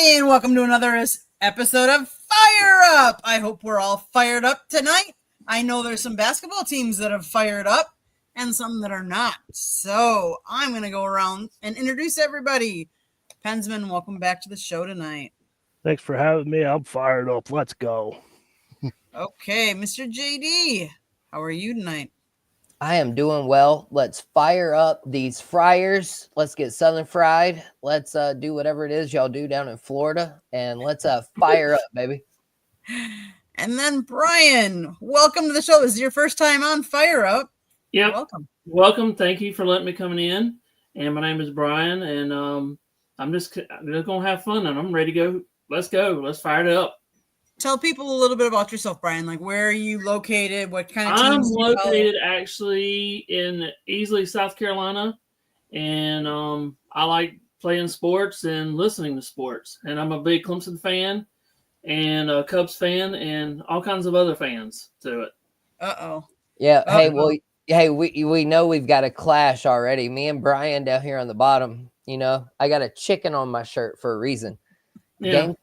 And welcome to another episode of Fire Up. I hope we're all fired up tonight. I know there's some basketball teams that have fired up and some that are not. So I'm going to go around and introduce everybody. Pensman, welcome back to the show tonight. Thanks for having me. I'm fired up. Let's go. Okay, Mr. JD, how are you tonight? I am doing well. Let's fire up these fryers. Let's get Southern fried. Let's do whatever it is y'all do down in Florida, and let's fire up, baby. And then Brian, welcome to the show. This is your first time on Fire Up. Yep. Welcome. Thank you for letting me come in. And my name is Brian, and I'm just gonna have fun, and I'm ready to go. Let's go. Let's fire it up. Tell people a little bit about yourself, Brian. Like, where are you located? What kind of I'm teams do you follow? located actually in Easley, South Carolina, and I like playing sports and listening to sports. And I'm a big Clemson fan and a Cubs fan and all kinds of other fans to it. Yeah. Hey, we know we've got a clash already. Me and Brian down here on the bottom. You know, I got a chicken on my shirt for a reason. Yeah.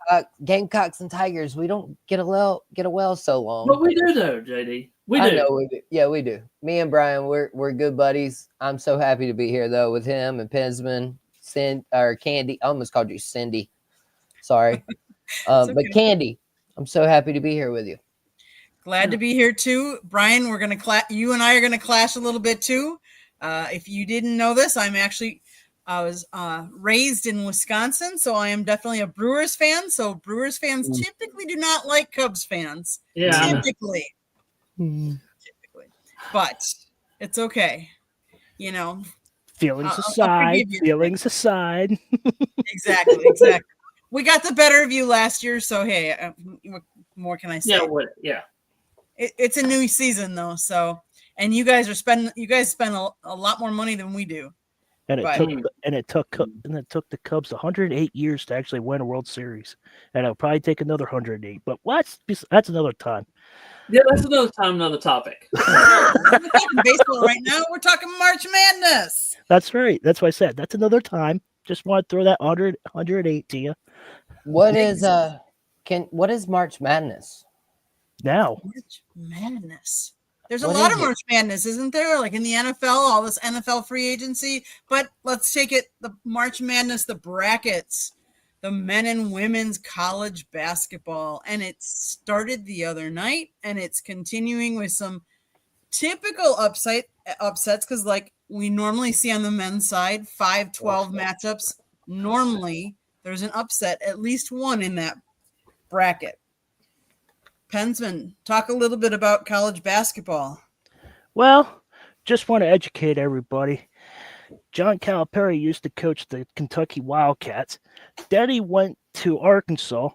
Gamecocks and Tigers. We don't get a well so long. But we do though, JD. We do. I know we do. Yeah, we do. Me and Brian, we're good buddies. I'm so happy to be here though with him and Pensman, Candy. I almost called you Cindy. Sorry. Okay. But Candy, I'm so happy to be here with you. Glad to be here too, Brian. We're gonna you and I are gonna clash a little bit too. If you didn't know this, I was raised in Wisconsin, so I am definitely a Brewers fan. So Brewers fans typically do not like Cubs fans. Yeah. Typically. But it's okay. You know. Feelings aside. Exactly. We got the better of you last year, so hey, what more can I say? Yeah. It's a new season though, so and you guys spend a lot more money than we do. And it took the Cubs 108 years to actually win a World Series, and it'll probably take another 108. But that's another time. Yeah, that's another time, another topic. We're talking baseball right now. We're talking March Madness. That's right. That's what I said. That's another time. Just want to throw that 108 to you. What is March Madness? Now. March Madness. There's a lot of March Madness, isn't there? Like in the NFL, all this NFL free agency. But let's take it, the March Madness, the brackets, the men and women's college basketball. And it started the other night, and it's continuing with some typical upsets because like we normally see on the men's side, 5-12 matchups. Normally, there's an upset, at least one in that bracket. Pensman, talk a little bit about college basketball. Well, just want to educate everybody. John Calipari used to coach the Kentucky Wildcats. Then he went to Arkansas.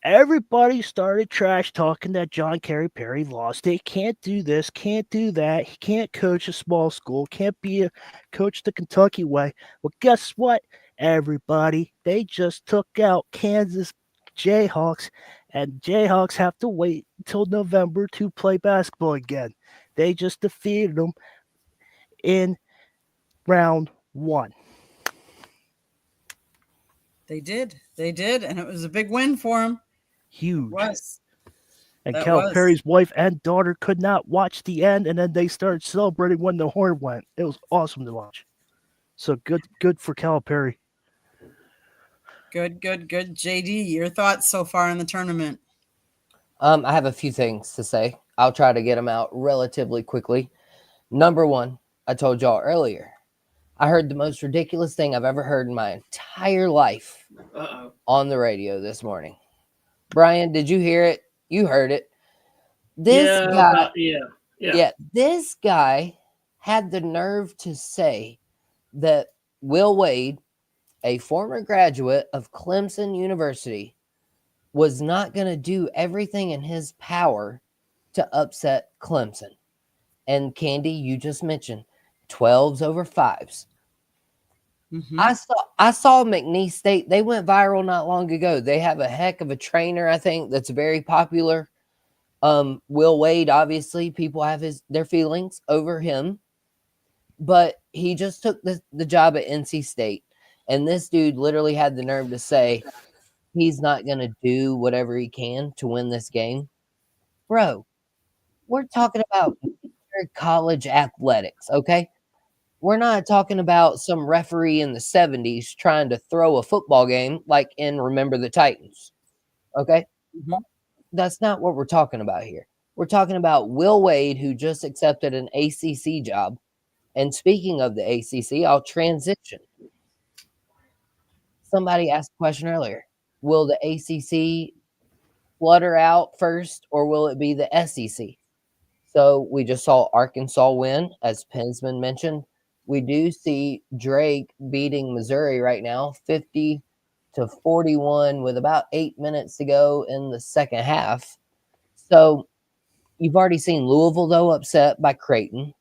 Everybody started trash talking that John Calipari lost it. Can't do this, can't do that. He can't coach a small school, can't be a coach the Kentucky way. Well, guess what, everybody? They just took out Kansas Jayhawks, and Jayhawks have to wait until November to play basketball again. They just defeated them in round 1. They did, and it was a big win for them. Huge. It was. And Calipari's wife and daughter could not watch the end, and then they started celebrating when the horn went. It was awesome to watch. So good for Calipari. Good. JD, your thoughts so far in the tournament? I have a few things to say. I'll try to get them out relatively quickly. Number one, I told y'all earlier, I heard the most ridiculous thing I've ever heard in my entire life on the radio this morning. Brian, did you hear it? You heard it. This guy had the nerve to say that Will Wade, a former graduate of Clemson University, was not going to do everything in his power to upset Clemson. And Candy, you just mentioned 12s over 5s. Mm-hmm. I saw McNeese State. They went viral not long ago. They have a heck of a trainer, I think, that's very popular. Will Wade, obviously, people have their feelings over him. But he just took the job at NC State. And this dude literally had the nerve to say, he's not going to do whatever he can to win this game. Bro, we're talking about college athletics, okay? We're not talking about some referee in the 70s trying to throw a football game like in Remember the Titans, okay? Mhm. That's not what we're talking about here. We're talking about Will Wade, who just accepted an ACC job. And speaking of the ACC, I'll transition. Somebody asked a question earlier. Will the ACC flutter out first, or will it be the SEC? So we just saw Arkansas win, as Pensman mentioned. We do see Drake beating Missouri right now, 50-41, with about 8 minutes to go in the second half. So you've already seen Louisville, though, upset by Creighton.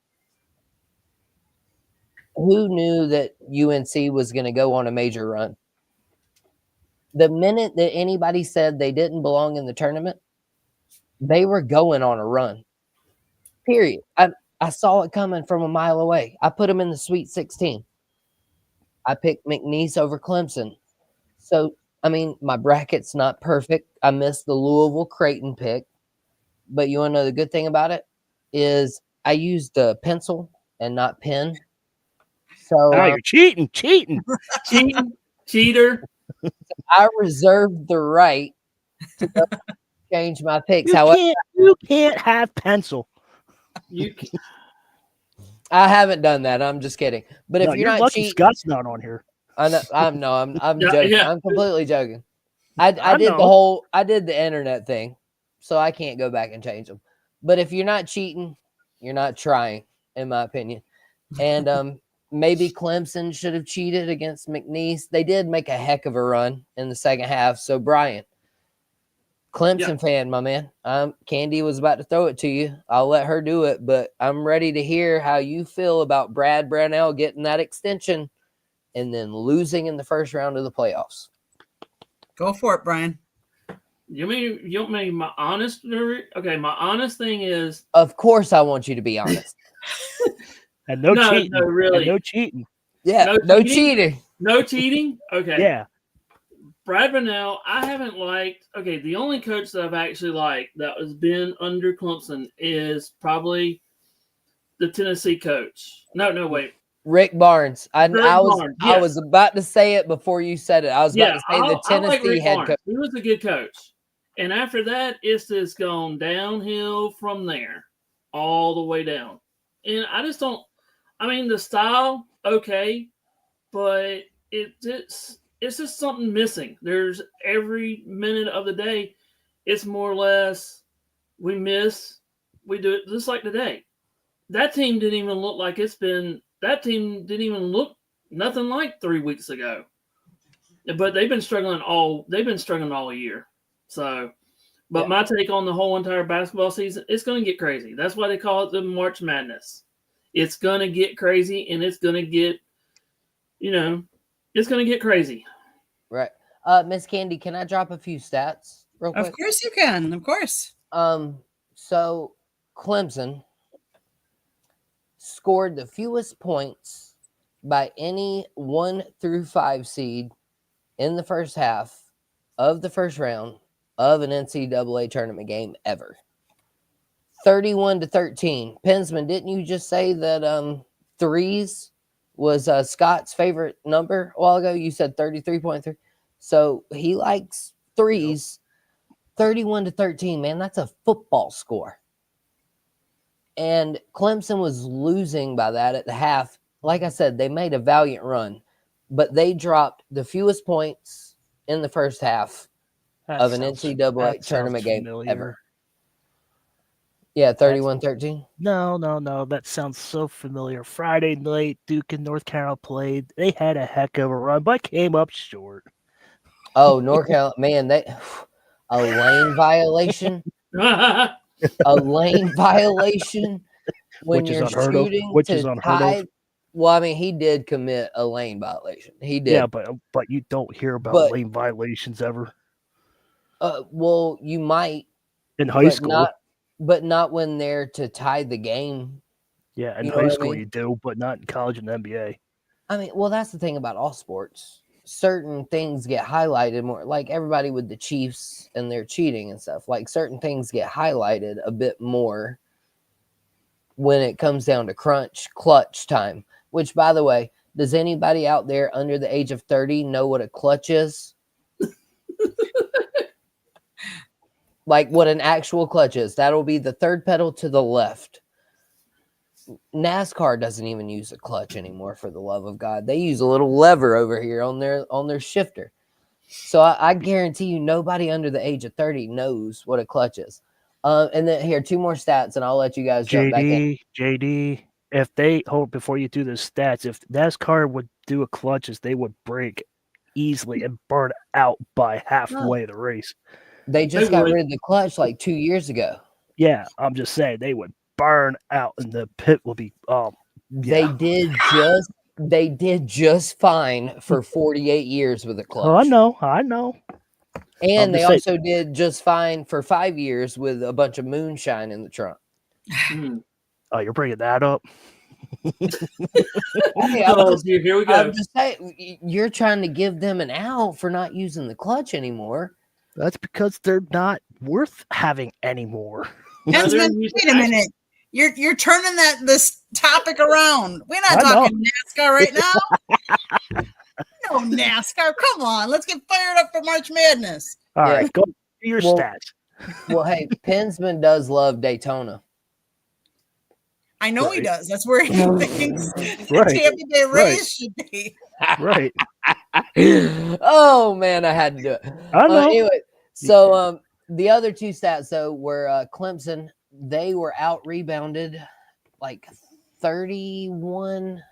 Who knew that UNC was going to go on a major run? The minute that anybody said they didn't belong in the tournament, they were going on a run. Period. I saw it coming from a mile away. I put them in the Sweet 16. I picked McNeese over Clemson. So, I mean, my bracket's not perfect. I missed the Louisville Creighton pick. But you want to know the good thing about it is I used a pencil and not pen. So Now you're cheating. Cheating, cheater. I reserved the right to change my picks. However, You can't have pencil. You can, I haven't done that. I'm just kidding. But if No, you're not lucky cheating, Scott's not on here. I'm Yeah, joking. yeah. I'm completely joking. I did know. I did the internet thing, so I can't go back and change them. But if you're not cheating, you're not trying, in my opinion. And maybe Clemson should have cheated against McNeese. They did make a heck of a run in the second half. So Brian, Clemson fan, my man. Candy was about to throw it to you. I'll let her do it, but I'm ready to hear how you feel about Brad Brownell getting that extension and then losing in the first round of the playoffs. Go for it, Brian. you want me my honest? Okay, my honest thing is Of course, I want you to be honest. And no cheating. No, really, And no cheating. Yeah, No no cheating? cheating. no cheating. Okay, Yeah. Brad Brownell, I haven't liked. Okay, the only coach that I've actually liked that has been under Clemson is probably the Tennessee coach. No, wait. Rick Barnes. I Barnes, I was about to say it before you said it. I was about to say the I like Tennessee Rick head Barnes. coach. He was a good coach. And after that, it's just gone downhill from there, all the way down. And I just don't. I mean, the style, okay, but it's just something missing. There's every minute of the day, it's more or less we miss, we do it just like today. That team didn't even look like it's been. That team didn't even look nothing like 3 weeks ago. But they've been struggling all year. So, but Yeah. my take on the whole entire basketball season, it's going to get crazy. That's why they call it the March Madness. It's going to get crazy, and it's going to get, it's going to get crazy. Right. Miss Candy, can I drop a few stats real quick? Of course you can. Of course. So Clemson scored the fewest points by any 1 through 5 seed in the first half of the first round of an NCAA tournament game ever. 31-13. Pensman, didn't you just say that threes was Scott's favorite number a while ago? You said 33.3. So he likes threes. 31-13, man, that's a football score. And Clemson was losing by that at the half. Like I said, they made a valiant run, but they dropped the fewest points in the first half of an NCAA tournament game ever. Yeah, 31-13. No. That sounds so familiar. Friday night, Duke and North Carolina played. They had a heck of a run, but came up short. Oh, North Carolina, man, a lane violation. A lane violation when Which is you're unheard of. shooting Which to is unheard tie. of. Well, I mean, he did commit a lane violation. He did. Yeah, but you don't hear about lane violations ever. Well, you might in high school, but not when they're to tie the game. Yeah, in high school you do, but not in college and NBA. I mean, well, that's the thing about all sports. certain things get highlighted more, like everybody with the Chiefs and their cheating and stuff. Like certain things get highlighted a bit more when it comes down to clutch time. Which, by the way, does anybody out there under the age of 30 know what a clutch is? Like what an actual clutch is. That'll be the third pedal to the left. NASCAR doesn't even use a clutch anymore, for the love of God. They use a little lever over here on their shifter. So I guarantee you nobody under the age of 30 knows what a clutch is. And then here, 2 more stats, and I'll let you guys jump back in. JD, if they hold before you do the stats, if NASCAR would do a clutches, they would break easily and burn out by halfway the race. They just got rid of the clutch like 2 years ago. Yeah, I'm just saying they would burn out and the pit will be They did just fine for 48 years with a clutch. Oh, I know. And they also did just fine for 5 years with a bunch of moonshine in the trunk. Oh, you're bringing that up? Hey, here we go. I'm just saying, you're trying to give them an out for not using the clutch anymore. That's because they're not worth having anymore. Hensman, wait a minute. You're turning this topic around. We're not talking NASCAR right now. No NASCAR. Come on, let's get fired up for March Madness. All right, go to your stats. Well, hey, Pensman does love Daytona. I know he does. That's where he thinks Right. Tampa Bay Rays should be. Right. Oh man, I had to do it. I know. Anyway, so the other 2 stats though were Clemson. They were out rebounded like 31-13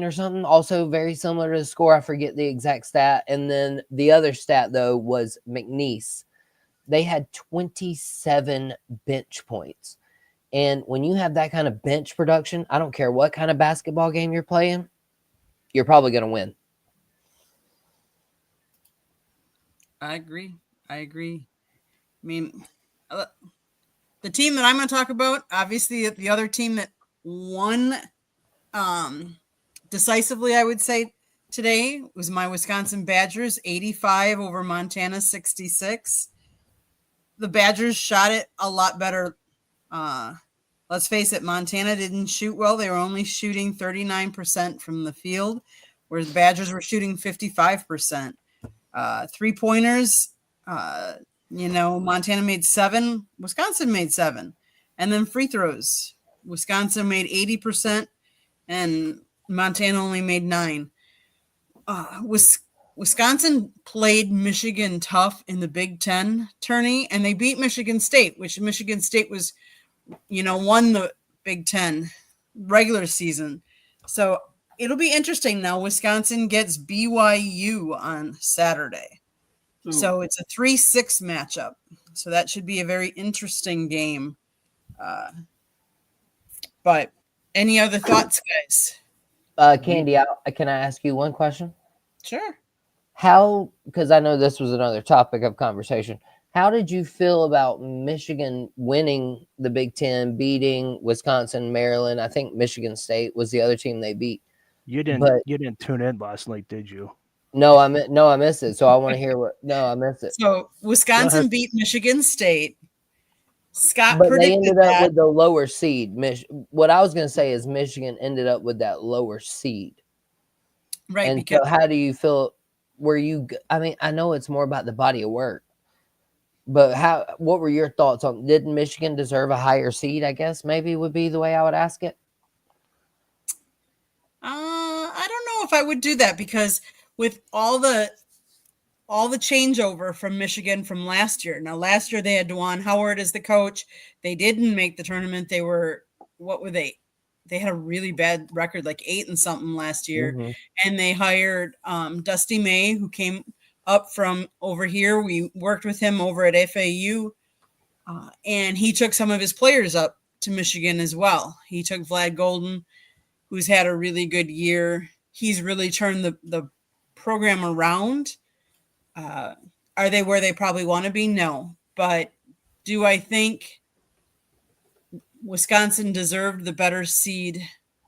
or something. Also very similar to the score. I forget the exact stat. And then the other stat though was McNeese. They had 27 bench points. And when you have that kind of bench production, I don't care what kind of basketball game you're playing, you're probably going to win. I agree. I mean, the team that I'm going to talk about, obviously the other team that won decisively, I would say today, was my Wisconsin Badgers, 85 over Montana 66. The Badgers shot it a lot better. Let's face it, Montana didn't shoot well. They were only shooting 39% from the field, whereas the Badgers were shooting 55%. 3-pointers, Montana made 7, Wisconsin made 7. And then free throws, Wisconsin made 80% and Montana only made 9. Wisconsin played Michigan tough in the Big Ten tourney, and they beat Michigan State, which Michigan State was, won the Big Ten regular season. So it'll be interesting now. Wisconsin gets BYU on Saturday. Ooh. So it's a 3-6 matchup. So that should be a very interesting game. But any other thoughts, guys? Candy, can I ask you one question? Sure. Because I know this was another topic of conversation. How did you feel about Michigan winning the Big Ten, beating Wisconsin, Maryland? I think Michigan State was the other team they beat. You didn't tune in last night, did you? No, I missed it. So I want to hear I missed it. So Wisconsin beat Michigan State. Scott but predicted they ended up with the lower seed. What I was going to say is Michigan ended up with that lower seed. Right. And so how do you feel? I know it's more about the body of work, but what were your thoughts on, didn't Michigan deserve a higher seed? I guess maybe would be the way I would ask it. I don't know if I would do that, because with all the changeover from Michigan from last year. Now, last year they had Dwan Howard as the coach. They didn't make the tournament. They were, what were they? They had a really bad record, like 8 and something last year. Mm-hmm. And they hired Dusty May, who came up from over here. We worked with him over at FAU. And he took some of his players up to Michigan as well. He took Vlad Golden, who's had a really good year. He's really turned the program around. Are they where they probably want to be? No. But do I think Wisconsin deserved the better seed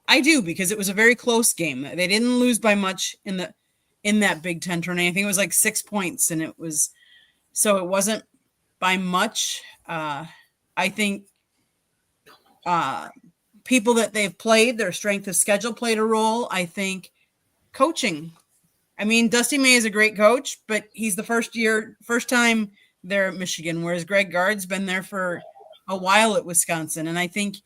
I do, because it was a very close game. They didn't lose by much in that Big Ten tournament. I think it was like 6 points, and it wasn't by much. I think people that they've played, their strength of schedule played a role. I think coaching. I mean, Dusty May is a great coach, but he's the first time there at Michigan, whereas Greg Gard's been there for a while at Wisconsin. And I think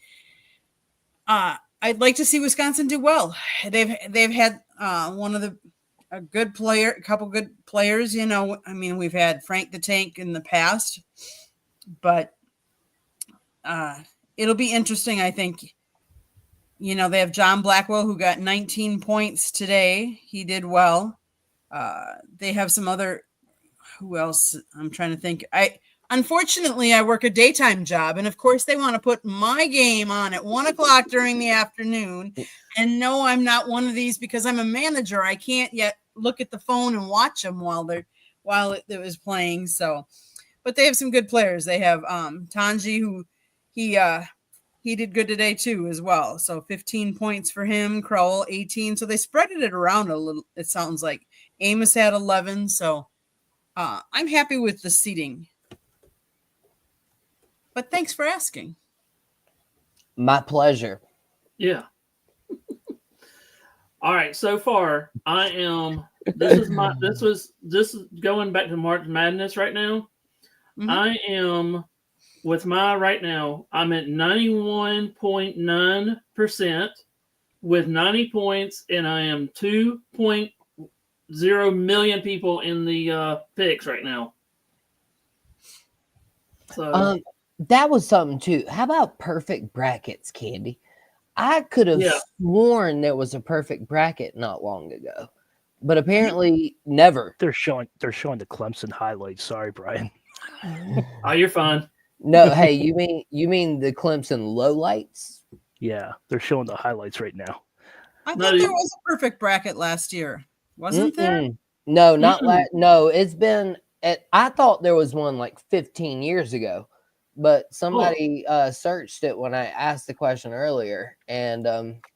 I'd like to see Wisconsin do well. They've had a couple good players. You know, I mean, we've had Frank the Tank in the past, but it'll be interesting. I think, you know, they have John Blackwell, who got 19 points today. He did well. They have some other, who else? I'm trying to think. Unfortunately, I work a daytime job, and of course they want to put my game on at 1:00 during the afternoon. And no, I'm not one of these, because I'm a manager. I can't yet look at the phone and watch them while it was playing. So, but they have some good players. They have Tanji, who he did good today too as well. So 15 points for him. Crowell 18. So they spread it around a little. It sounds like Amos had 11. So I'm happy with the seating. But thanks for asking. My pleasure. Yeah. All right. So far, this is going back to March Madness right now. Mhm. I am right now, I'm at 91.9% with 90 points, and I am 2.0 million people in the picks right now. So That was something too. How about perfect brackets, Candy? I could have sworn there was a perfect bracket not long ago, but apparently never. They're showing the Clemson highlights. Sorry, Brian. Oh, you're fine. No, hey, you mean the Clemson lowlights? Yeah, they're showing the highlights right now. I thought there was a perfect bracket last year. Wasn't there? No, not no, it's been I thought there was one like 15 years ago, but somebody searched it when I asked the question earlier, and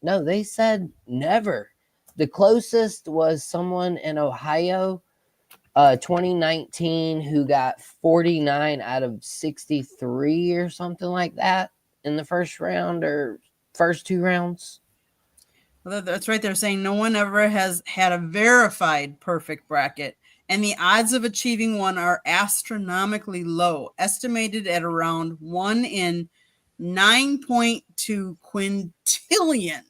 no, they said never. The closest was someone in Ohio, 2019, who got 49 out of 63 or something like that in the first round or first two rounds. Well, that's right. They're saying no one ever has had a verified perfect bracket, and the odds of achieving one are astronomically low, estimated at around 1 in 9.2 quintillion.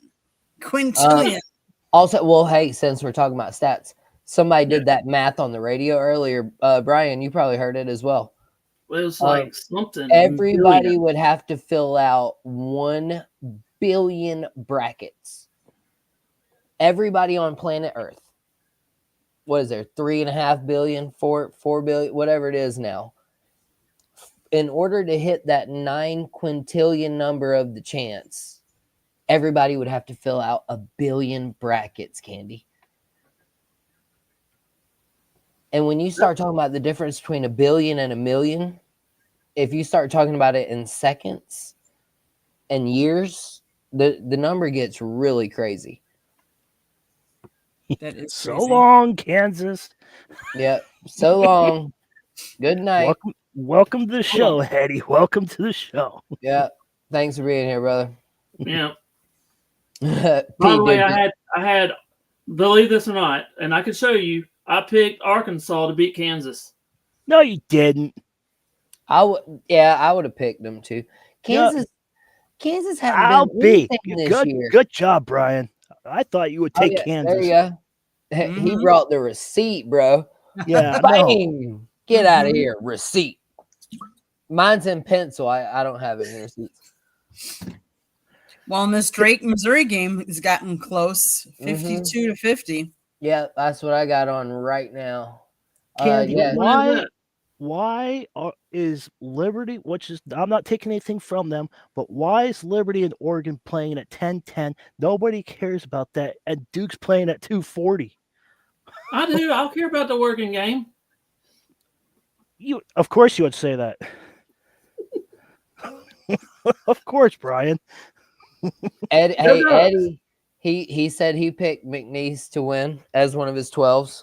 Also, well, hey, since we're talking about stats, somebody did that math on the radio earlier. Brian, you probably heard it as well. It was like something. Everybody would have to fill out 1 billion brackets. Everybody on planet Earth. What is there? 3.5 billion, 4 billion, whatever it is now. In order to hit that 9 quintillion number of the chance, everybody would have to fill out 1 billion brackets, Candy. And when you start talking about the difference between 1 billion and 1 million, if you start talking about it in seconds and years, the number gets really crazy. That is so crazy. long, Kansas. Yep. So long. Good night. Welcome to the show, Eddie. Welcome to the show. Yeah. Thanks for being here, brother. Yeah. By the way, I had, believe this or not, and I could show you, I picked Arkansas to beat Kansas. No, you didn't. I would have picked them too. Kansas hasn't been anything this year. Good job, Brian. I thought you would take Kansas. There you go. Mm-hmm. He brought the receipt, bro. Yeah, Bang! Get out of here. Receipt. Mine's in pencil. I don't have any receipts. Well, in this Drake Missouri game has gotten close, 52 to 50. Yeah, that's what I got on right now. Candy, why is Liberty, which is, I'm not taking anything from them, but why is Liberty and Oregon playing at 10-10? Nobody cares about that. And Duke's playing at 2:40. I do. I'll care about the Oregon game. Of course you would say that. Of course, Brian. Eddie, He said he picked McNeese to win as one of his 12s.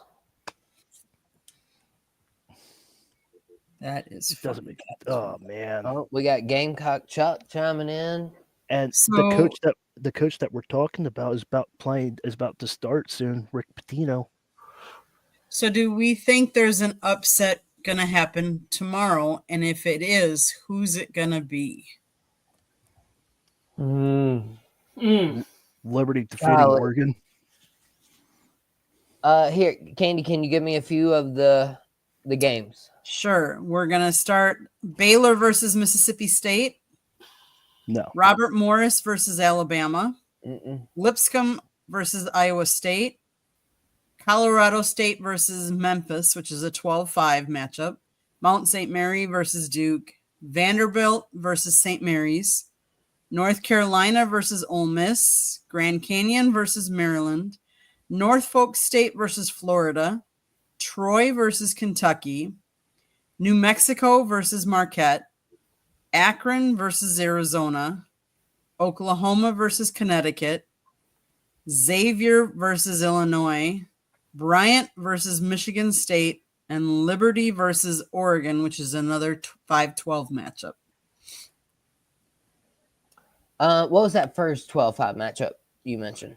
That is It doesn't funny. make. Oh man! Oh, we got Gamecock Chuck chiming in. And So the coach that we're talking about is about to start soon. Rick Pitino. So do we think there's an upset gonna happen tomorrow? And if it is, who's it gonna be? Mm. Liberty defeating Golly. Oregon. Here, Candy, can you give me a few of the games? Sure. We're gonna start Baylor versus Mississippi State, No. Robert Morris versus Alabama, Mm-mm. Lipscomb versus Iowa State, Colorado State versus Memphis, which is a 12-5 matchup, Mount St. Mary versus Duke, Vanderbilt versus St. Mary's, North Carolina versus Ole Miss, Grand Canyon versus Maryland, Norfolk State versus Florida, Troy versus Kentucky, New Mexico versus Marquette, Akron versus Arizona, Oklahoma versus Connecticut, Xavier versus Illinois, Bryant versus Michigan State, and Liberty versus Oregon, which is another 5-12 matchup. What was that first 12-5 matchup you mentioned?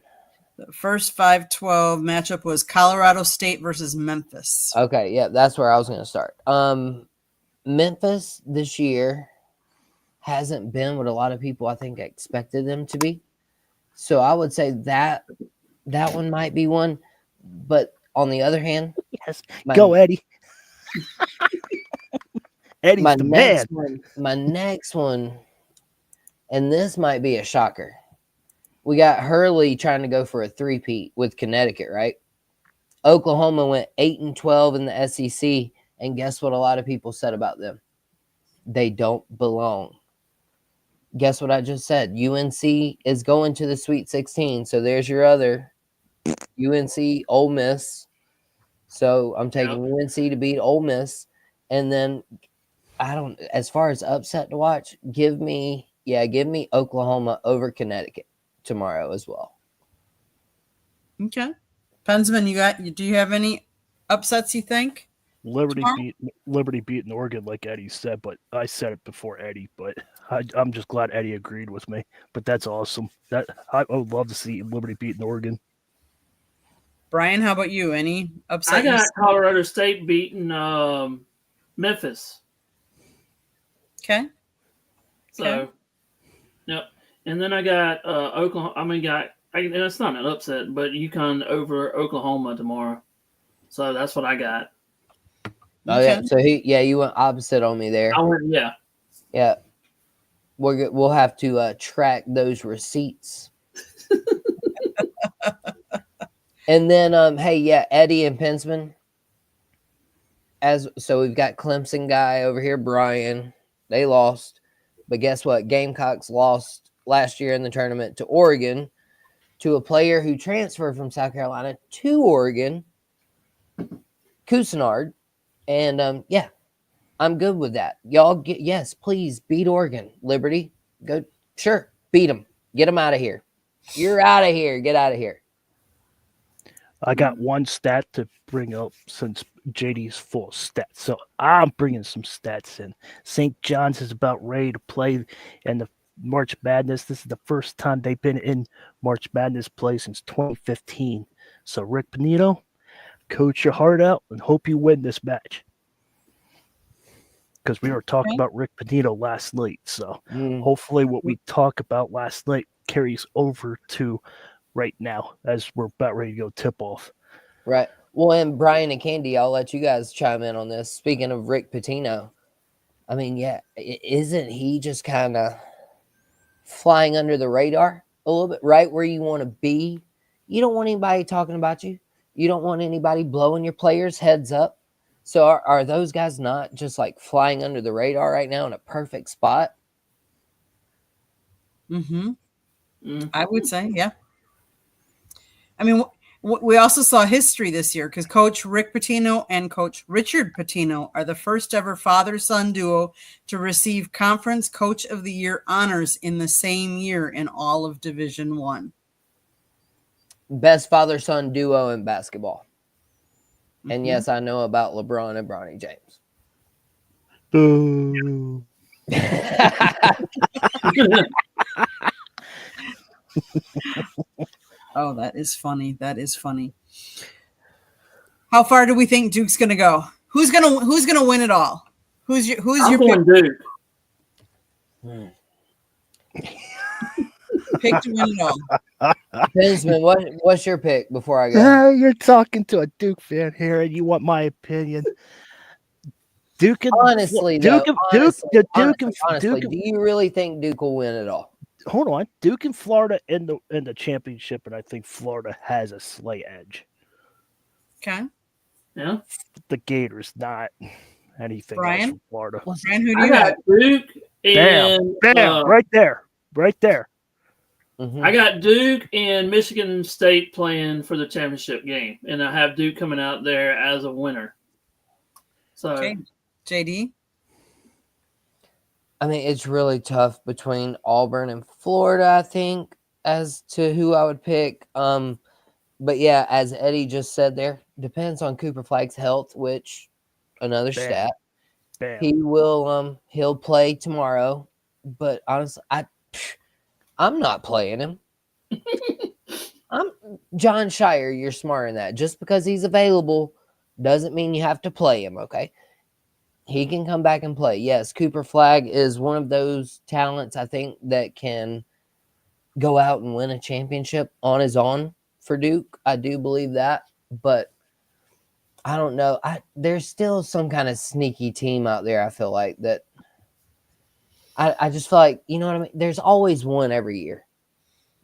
The first 5-12 matchup was Colorado State versus Memphis. Okay, yeah, that's where I was going to start. Memphis this year hasn't been what a lot of people I think expected them to be. So I would say that one might be one. But on the other hand, Yes. Go, Eddie. Eddie's my the man. my next one, and this might be a shocker. We got Hurley trying to go for a three-peat with Connecticut, right? Oklahoma went 8-12 in the SEC, and guess what a lot of people said about them? They don't belong. Guess what I just said? UNC is going to the Sweet 16, so there's your other UNC, Ole Miss. So I'm taking UNC to beat Ole Miss, and then as far as upset to watch, give me Oklahoma over Connecticut tomorrow as well. Okay. Pensman, do you have any upsets you think? Liberty tomorrow? beating Oregon, like Eddie said, but I said it before Eddie. But I'm just glad Eddie agreed with me. But that's awesome. I would love to see Liberty beating Oregon. Brian, how about you? Any upset? I got Colorado State beating Memphis. Okay. So, yep. And then I got Oklahoma. And it's not an upset, but UConn over Oklahoma tomorrow. So that's what I got. Oh yeah. So you went opposite on me there. Yeah. We'll have to track those receipts. And then Eddie and Pensman. So we've got Clemson guy over here, Brian. They lost, but guess what? Gamecocks lost last year in the tournament to Oregon, to a player who transferred from South Carolina to Oregon, Cousinard. And I'm good with that. Y'all please beat Oregon. Liberty, go, sure, beat them. Get them out of here. You're out of here. Get out of here. I got one stat to bring up since JD's full stats. So I'm bringing some stats in. St. John's is about ready to play in the March Madness. This is the first time they've been in March Madness play since 2015. So Rick Pitino, coach your heart out and hope you win this match. Because we were talking about Rick Pitino last night. So hopefully what we talked about last night carries over to right now as we're about ready to go tip off. Right. Well, and Brian and Candy, I'll let you guys chime in on this. Speaking of Rick Pitino, I mean, isn't he just kind of flying under the radar a little bit, right where you want to be? You don't want anybody talking about you. You don't want anybody blowing your players' heads up. So are those guys not just like flying under the radar right now in a perfect spot? Mm-hmm. I would say, yeah. I mean, we also saw history this year because Coach Rick Pitino and Coach Richard Pitino are the first ever father-son duo to receive Conference Coach of the Year honors in the same year in all of Division I. best father-son duo in basketball. And Mhm. yes, I know about LeBron and Bronny James. Boo. Oh, that is funny. That is funny. How far do we think Duke's gonna go? Who's gonna win it all? Who's your I'm pick, going Duke. pick to win it all? Benjamin, what's your pick before I go? You're talking to a Duke fan here, and you want my opinion. Duke and Honestly, Duke, though, Duke, honestly, Duke, honestly, Duke, do you really think Duke will win it all? hold on, Duke and Florida in the championship, and I think Florida has a slight edge. Okay, Yeah. The Gators, not anything else Brian? from Florida. Brian, who do I you got have? Duke Bam, and bam, right there. Mhm. I got Duke and Michigan State playing for the championship game, and I have Duke coming out there as a winner. So Okay, JD. I mean, it's really tough between Auburn and Florida, I think, as to who I would pick. But yeah, as Eddie just said there, depends on Cooper Flag's health, which another Bam. stat. Bam. He will he'll play tomorrow, but honestly, I'm not playing him. I'm John Shire, you're smarter than that. Just because he's available doesn't mean you have to play him, okay? He can come back and play. Yes, Cooper Flag is one of those talents I think that can go out and win a championship on his own for Duke. I do believe that, but I don't know. There's still some kind of sneaky team out there, I feel like, that I just feel like, you know what I mean? There's always one every year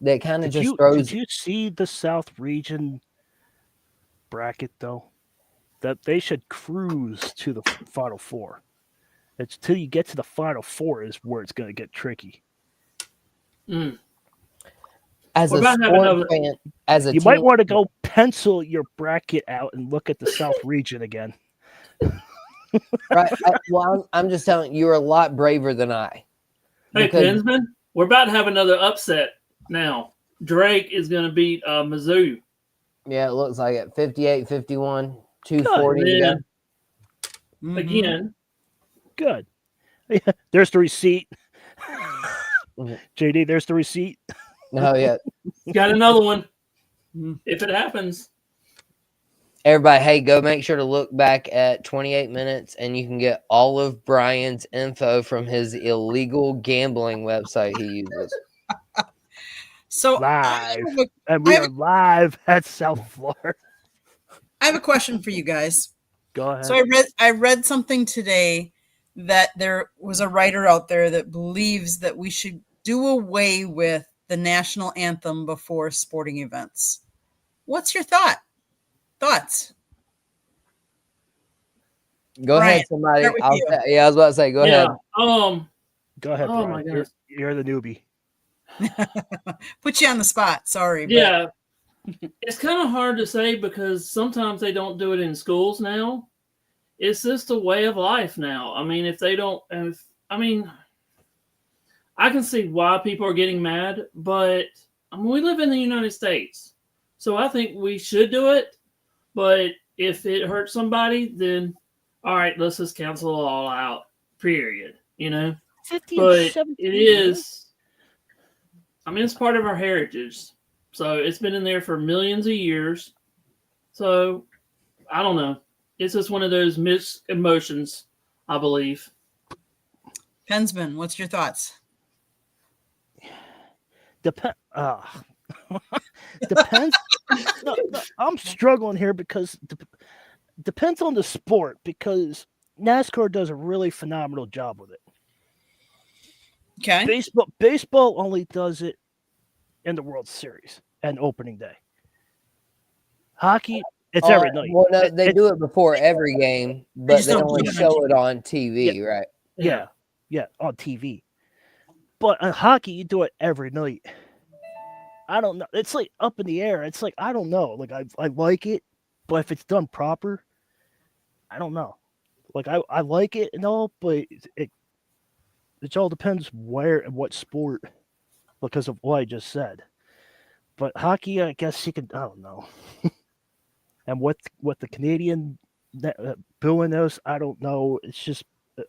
that kind of just throws. Did you see the South Region bracket though? That they should cruise to the Final Four. It's till you get to the Final Four is where it's going to get tricky. As What a about having sport another- fan, as a You might team, want to go pencil your bracket out and look at the South Region again. right? Well, I'm just telling you, you're a lot braver than I. Hey, Because- Pensman, we're about to have another upset now. Drake is going to beat Mizzou. Yeah, it looks like it. 58-51, 240 to Then, go. Mhm. again, Good. There's the receipt. Mhm. JD, there's the receipt. No, yeah. got another one. Mhm. If it happens, Everybody, hey, go make sure to look back at 28 minutes and you can get all of Brian's info from his illegal gambling website he uses. So Live. have a- And we I have are live at South Florida. I have a question for you guys. Go ahead. So I read something today that there was a writer out there that believes that we should do away with the national anthem before sporting events. What's your thoughts? Go Brian, ahead, somebody. start with you. Yeah, I was about to say, go yeah. ahead. Go ahead, Oh Brian. my goodness. You're the newbie. Put you on the spot. Sorry. but- Yeah. It's kind of hard to say because sometimes they don't do it in schools now. It's just a way of life now. I mean, I can see why people are getting mad, but we live in the United States. So I think we should do it. But if it hurts somebody, then all right, let's just cancel it all out, period. 50 But 17, it is, it's part of our heritage. So it's been in there for millions of years. So I don't know. It's just one of those mixed emotions, I believe. Pensman, what's your thoughts? Depends. No, I'm struggling here because depends on the sport because NASCAR does a really phenomenal job with it. Okay. Baseball only does it in the World Series and opening day. Hockey, it's every night. Well, no, they do it before every game, but just they don't only put it on show it on TV, right? Yeah, on TV. But on hockey, you do it every night. I don't know. It's like up in the air. It's like I don't know. Like I like it, but if it's done proper, I don't know. Like I like it and all, but it all depends where and what sport, because of what I just said. But hockey, I guess you could. I don't know. And what the Canadian booing those, I don't know. It's just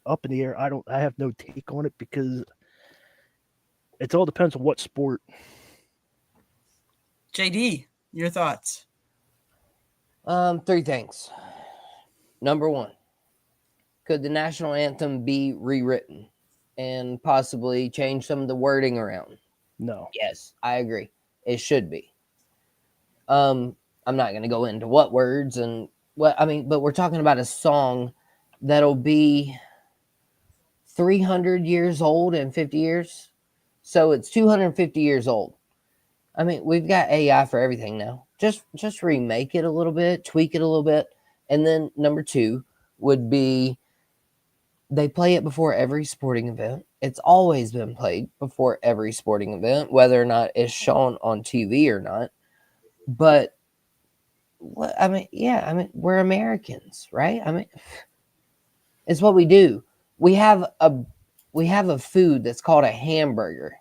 up in the air. I have no take on it because it all depends on what sport. JD, your thoughts? Three things. Number one, could the national anthem be rewritten and possibly change some of the wording around? No. Yes, I agree. It should be. I'm not going to go into what words and what I mean, but we're talking about a song that'll be 300 years old in 50 years. So it's 250 years old. I mean, we've got AI for everything now. Just remake it a little bit, tweak it a little bit. And then number two would be they play it before every sporting event. It's always been played before every sporting event, whether or not it's shown on TV or not. But what I mean, yeah, I mean, we're Americans, right? I mean, it's what we do. We have a food that's called a hamburger.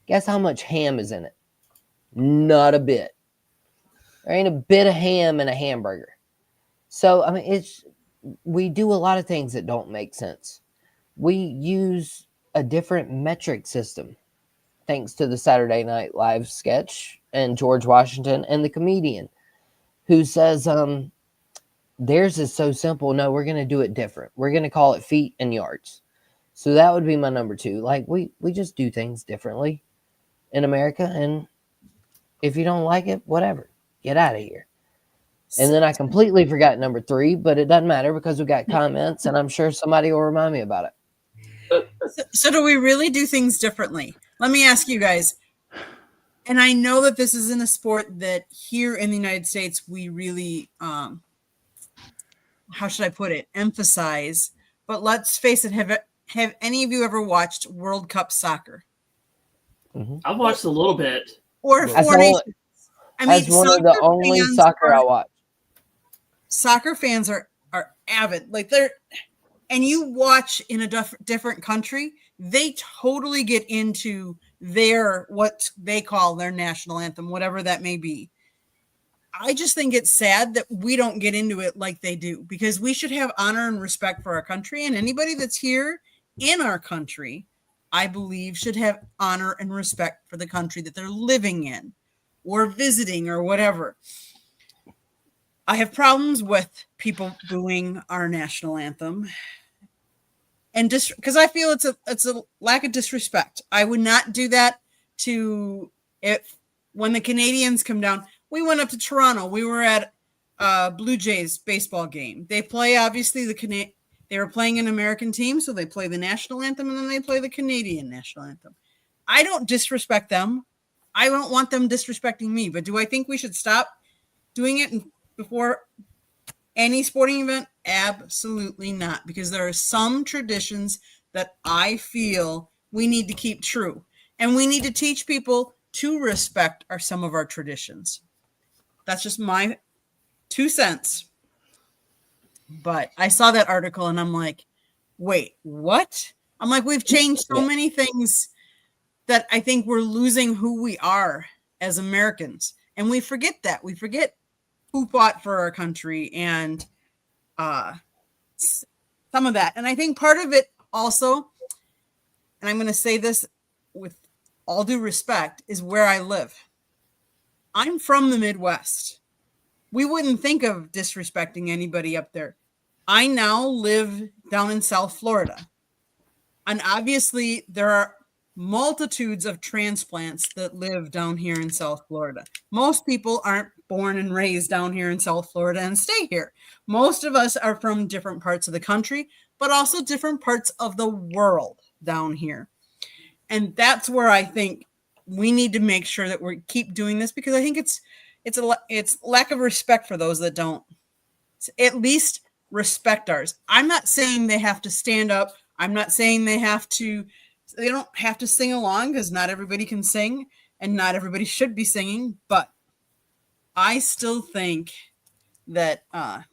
Guess how much ham is in it? Not a bit. There ain't a bit of ham in a hamburger. So I mean, we do a lot of things that don't make sense. We use a different metric system thanks to the Saturday Night Live sketch and George Washington and the comedian who says theirs is so simple. No, we're going to do it different. We're going to call it feet and yards. So that would be my number two. Like we just do things differently in America, and if you don't like it, whatever, get out of here. And then I completely forgot number three, but it doesn't matter because we got comments, and I'm sure somebody will remind me about it. So do we really do things differently? Let me ask you guys. And I know that this isn't a sport that here in the United States we really, how should I put it, emphasize. But let's face it, have any of you ever watched World Cup soccer? Mm-hmm. I've watched a little bit. Or That's Four Nations? I mean, That's one of the only soccer I watch. Soccer fans are avid. Like and you watch in a different country, they totally get into what they call their national anthem, whatever that may be. I just think it's sad that we don't get into it like they do, because we should have honor and respect for our country, and anybody that's here in our country, I believe, should have honor and respect for the country that they're living in or visiting or whatever. I have problems with people booing our national anthem, and just because I feel it's a lack of disrespect. I would not do that when the Canadians come down. We went up to Toronto. We were at Blue Jays baseball game. They play, obviously, they were playing an American team, so they play the national anthem, and then they play the Canadian national anthem. I don't disrespect them. I don't want them disrespecting me. But do I think we should stop doing it before any sporting event? Absolutely not, because there are some traditions that I feel we need to keep true, and we need to teach people to respect some of our traditions. That's just my 2 cents. But I saw that article and I'm like, wait, what? I'm like, we've changed so many things that I think we're losing who we are as Americans. And we forget that. We forget who fought for our country and some of that. And I think part of it also, and I'm going to say this with all due respect, is where I live. I'm from the Midwest. We wouldn't think of disrespecting anybody up there. I now live down in South Florida. And obviously there are multitudes of transplants that live down here in South Florida. Most people aren't born and raised down here in South Florida and stay here. Most of us are from different parts of the country, but also different parts of the world down here. And that's where I think we need to make sure that we keep doing this, because I think it's lack of respect for those that don't. At least respect ours. I'm not saying they have to stand up. I'm not saying they don't have to sing along, because not everybody can sing and not everybody should be singing. But I still think that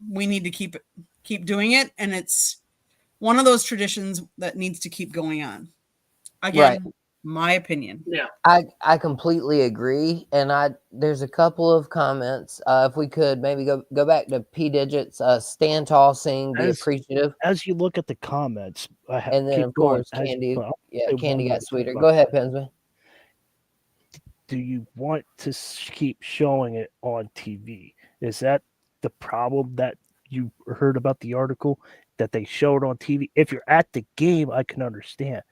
we need to keep doing it. And it's one of those traditions that needs to keep going on. Again, My opinion. Yeah. I completely agree, and there's a couple of comments. If we could maybe go back to P Digits, stand tall, sing, be As appreciative, as you look at the comments, and then keep of going. course Candy. I'll Yeah, say Candy one more got thing sweeter. about Go ahead, that. Pensman. Do you want to keep showing it on TV? Is that the problem that you heard about the article that they show it on TV? If you're at the game, I can understand,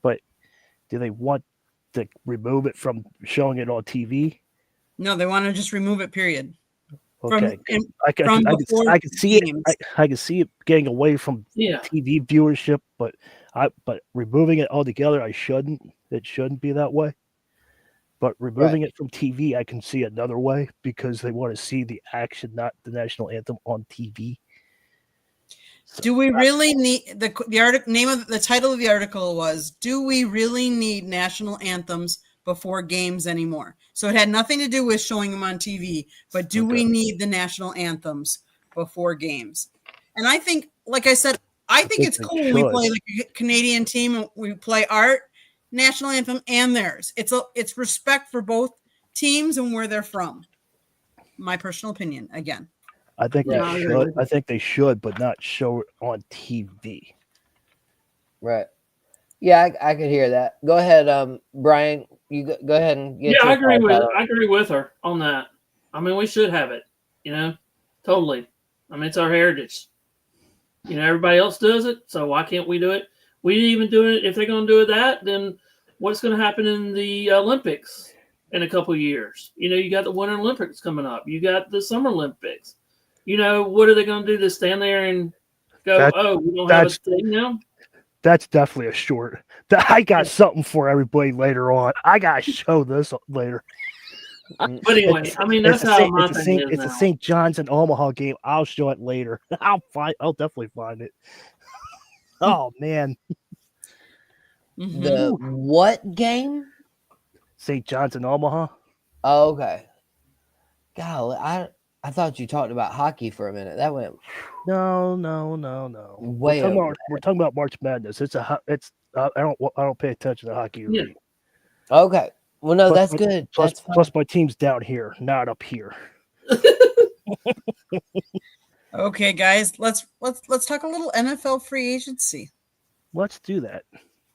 but do they want to remove it from showing it on TV? No, they want to just remove it. Period. Okay, From before I can see games. it. I can see it getting away from Yeah. TV viewership, but removing it altogether, I shouldn't. It shouldn't be that way. But removing it from TV, I can see another way because they want to see the action, not the national anthem on TV. So, Do we really need the article? Name of the title of the article was "Do we really need national anthems before games anymore?" So it had nothing to do with showing them on TV, but do we need the national anthems before games? And I think, like I said, I think it's cool when we play like a Canadian team and we play our national anthem and theirs. It's respect for both teams and where they're from. My personal opinion, again. I think Yeah, I they agree should. with you. I think they should, but not show it on TV. Right. Yeah, I could hear that. Go ahead, Brian. You go ahead and get. Yeah, your I agree with her on that. I mean, we should have it. Totally. I mean, it's our heritage. Everybody else does it, so why can't we do it? We even do it. If they're going to do that, then what's going to happen in the Olympics in a couple of years? You got the Winter Olympics coming up. You got the Summer Olympics. What are they going to do? To stand there and go, we don't have a thing now? That's definitely a short. I got something for everybody later on. I got to show this later. But anyway, I mean, that's how my thing is now. It's a St. John's and Omaha game. I'll show it later. I'll definitely find it. Oh, man. The what game? St. John's and Omaha. Oh, okay. Golly, I thought you talked about hockey for a minute. That went No. way We're talking about March Madness. I don't pay attention to hockey. Yeah. Okay. Well, no, that's good. Plus, my team's down here, not up here. Okay, guys, let's talk a little NFL free agency. Let's do that.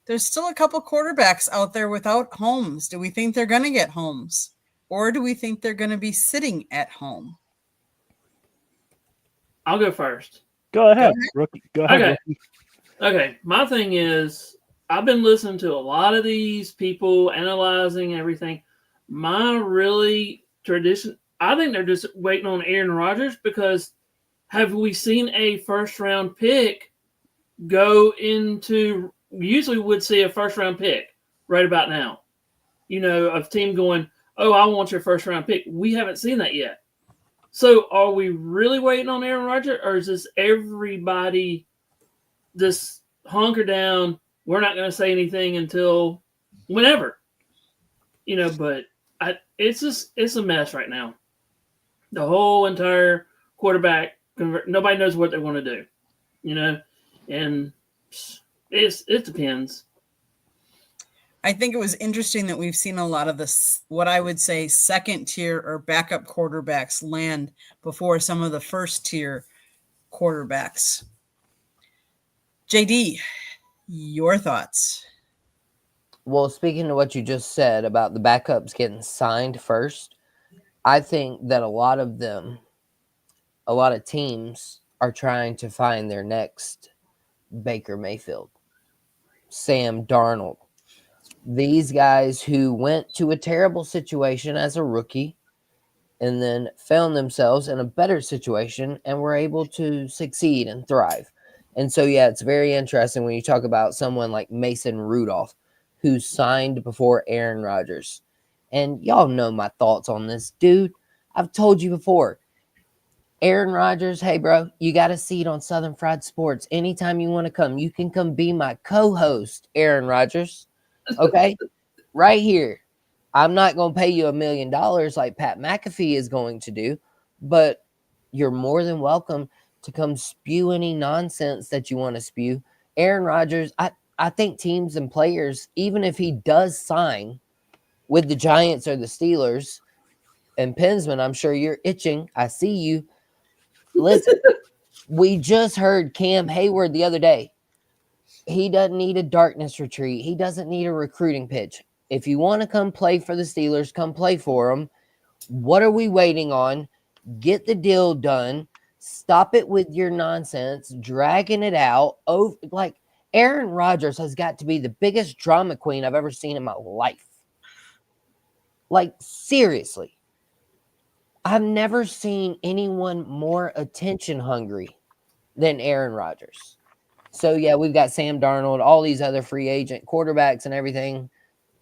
There's still a couple quarterbacks out there without homes. Do we think they're going to get homes, or do we think they're going to be sitting at home? I'll go first. Go ahead, rookie. Go ahead. Okay. Rookie. Okay. My thing is, I've been listening to a lot of these people analyzing everything. My really tradition, I think they're just waiting on Aaron Rodgers because have we seen a first round pick go into? Usually would see a first round pick right about now. A team going, "Oh, I want your first round pick." We haven't seen that yet. So, are we really waiting on Aaron Rodgers, or is this everybody just hunker down? We're not going to say anything until whenever, But it's a mess right now. The whole entire quarterback, nobody knows what they want to do, and it depends. I think it was interesting that we've seen a lot of this, what I would say, second tier or backup quarterbacks land before some of the first tier quarterbacks. JD, your thoughts? Well, speaking to what you just said about the backups getting signed first, I think that a lot of teams are trying to find their next Baker Mayfield, Sam Darnold. These guys who went to a terrible situation as a rookie and then found themselves in a better situation and were able to succeed and thrive. And so, yeah, it's very interesting when you talk about someone like Mason Rudolph, who signed before Aaron Rodgers. And y'all know my thoughts on this dude. I've told you before. Aaron Rodgers, hey, bro, you got a seat on Southern Fried Sports. Anytime you want to come, you can come be my co-host, Aaron Rodgers. Okay? Right here. I'm not going to pay you $1 million like Pat McAfee is going to do, but you're more than welcome to come spew any nonsense that you want to spew. Aaron Rodgers, I think teams and players, even if he does sign with the Giants or the Steelers, and Pensman, I'm sure you're itching. I see you. Listen, we just heard Cam Hayward the other day. He doesn't need a darkness retreat. He doesn't need a recruiting pitch. If you want to come play for the Steelers, come play for them. What are we waiting on? Get the deal done. Stop it with your nonsense, dragging it out. Oh, like Aaron Rodgers has got to be the biggest drama queen I've ever seen in my life. Like, seriously. I've never seen anyone more attention hungry than Aaron Rodgers. So, yeah, we've got Sam Darnold, all these other free agent quarterbacks and everything.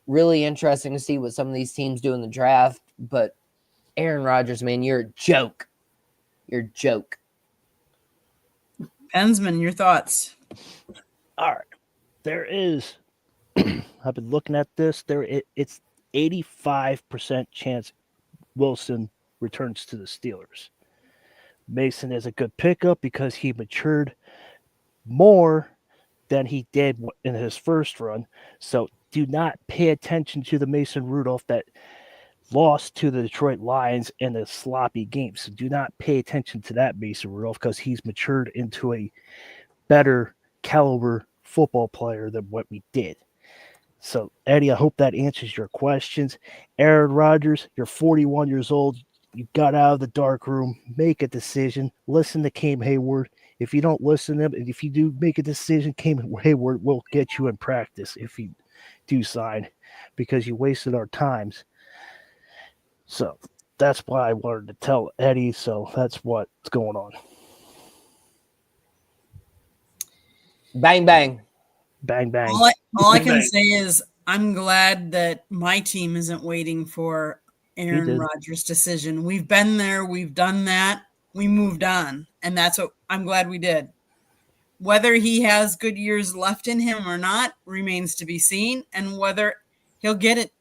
Really interesting to see what some of these teams do in the draft. But Aaron Rodgers, man, you're a joke. You're a joke. Pensman, your thoughts? All right. There is, I've been looking at this. It's 85% chance Wilson returns to the Steelers. Mason is a good pickup because he matured more than he did in his first run. So do not pay attention to the Mason Rudolph that lost to the Detroit Lions in a sloppy game. So do not pay attention to that Mason Rudolph because he's matured into a better caliber football player than what we did. So, Eddie, I hope that answers your questions. Aaron Rodgers, you're 41 years old. You got out of the dark room. Make a decision. Listen to Cam Hayward. If you don't listen to him, and if you do make a decision, Cam Hayward will get you in practice if you do sign because you wasted our times. So that's why I wanted to tell Eddie. So that's what's going on. Bang, bang. Bang, bang. All I can say is I'm glad that my team isn't waiting for Aaron Rodgers' decision. We've been there. We've done that. We moved on. And that's what I'm glad we did. Whether he has good years left in him or not remains to be seen. And whether he'll get it.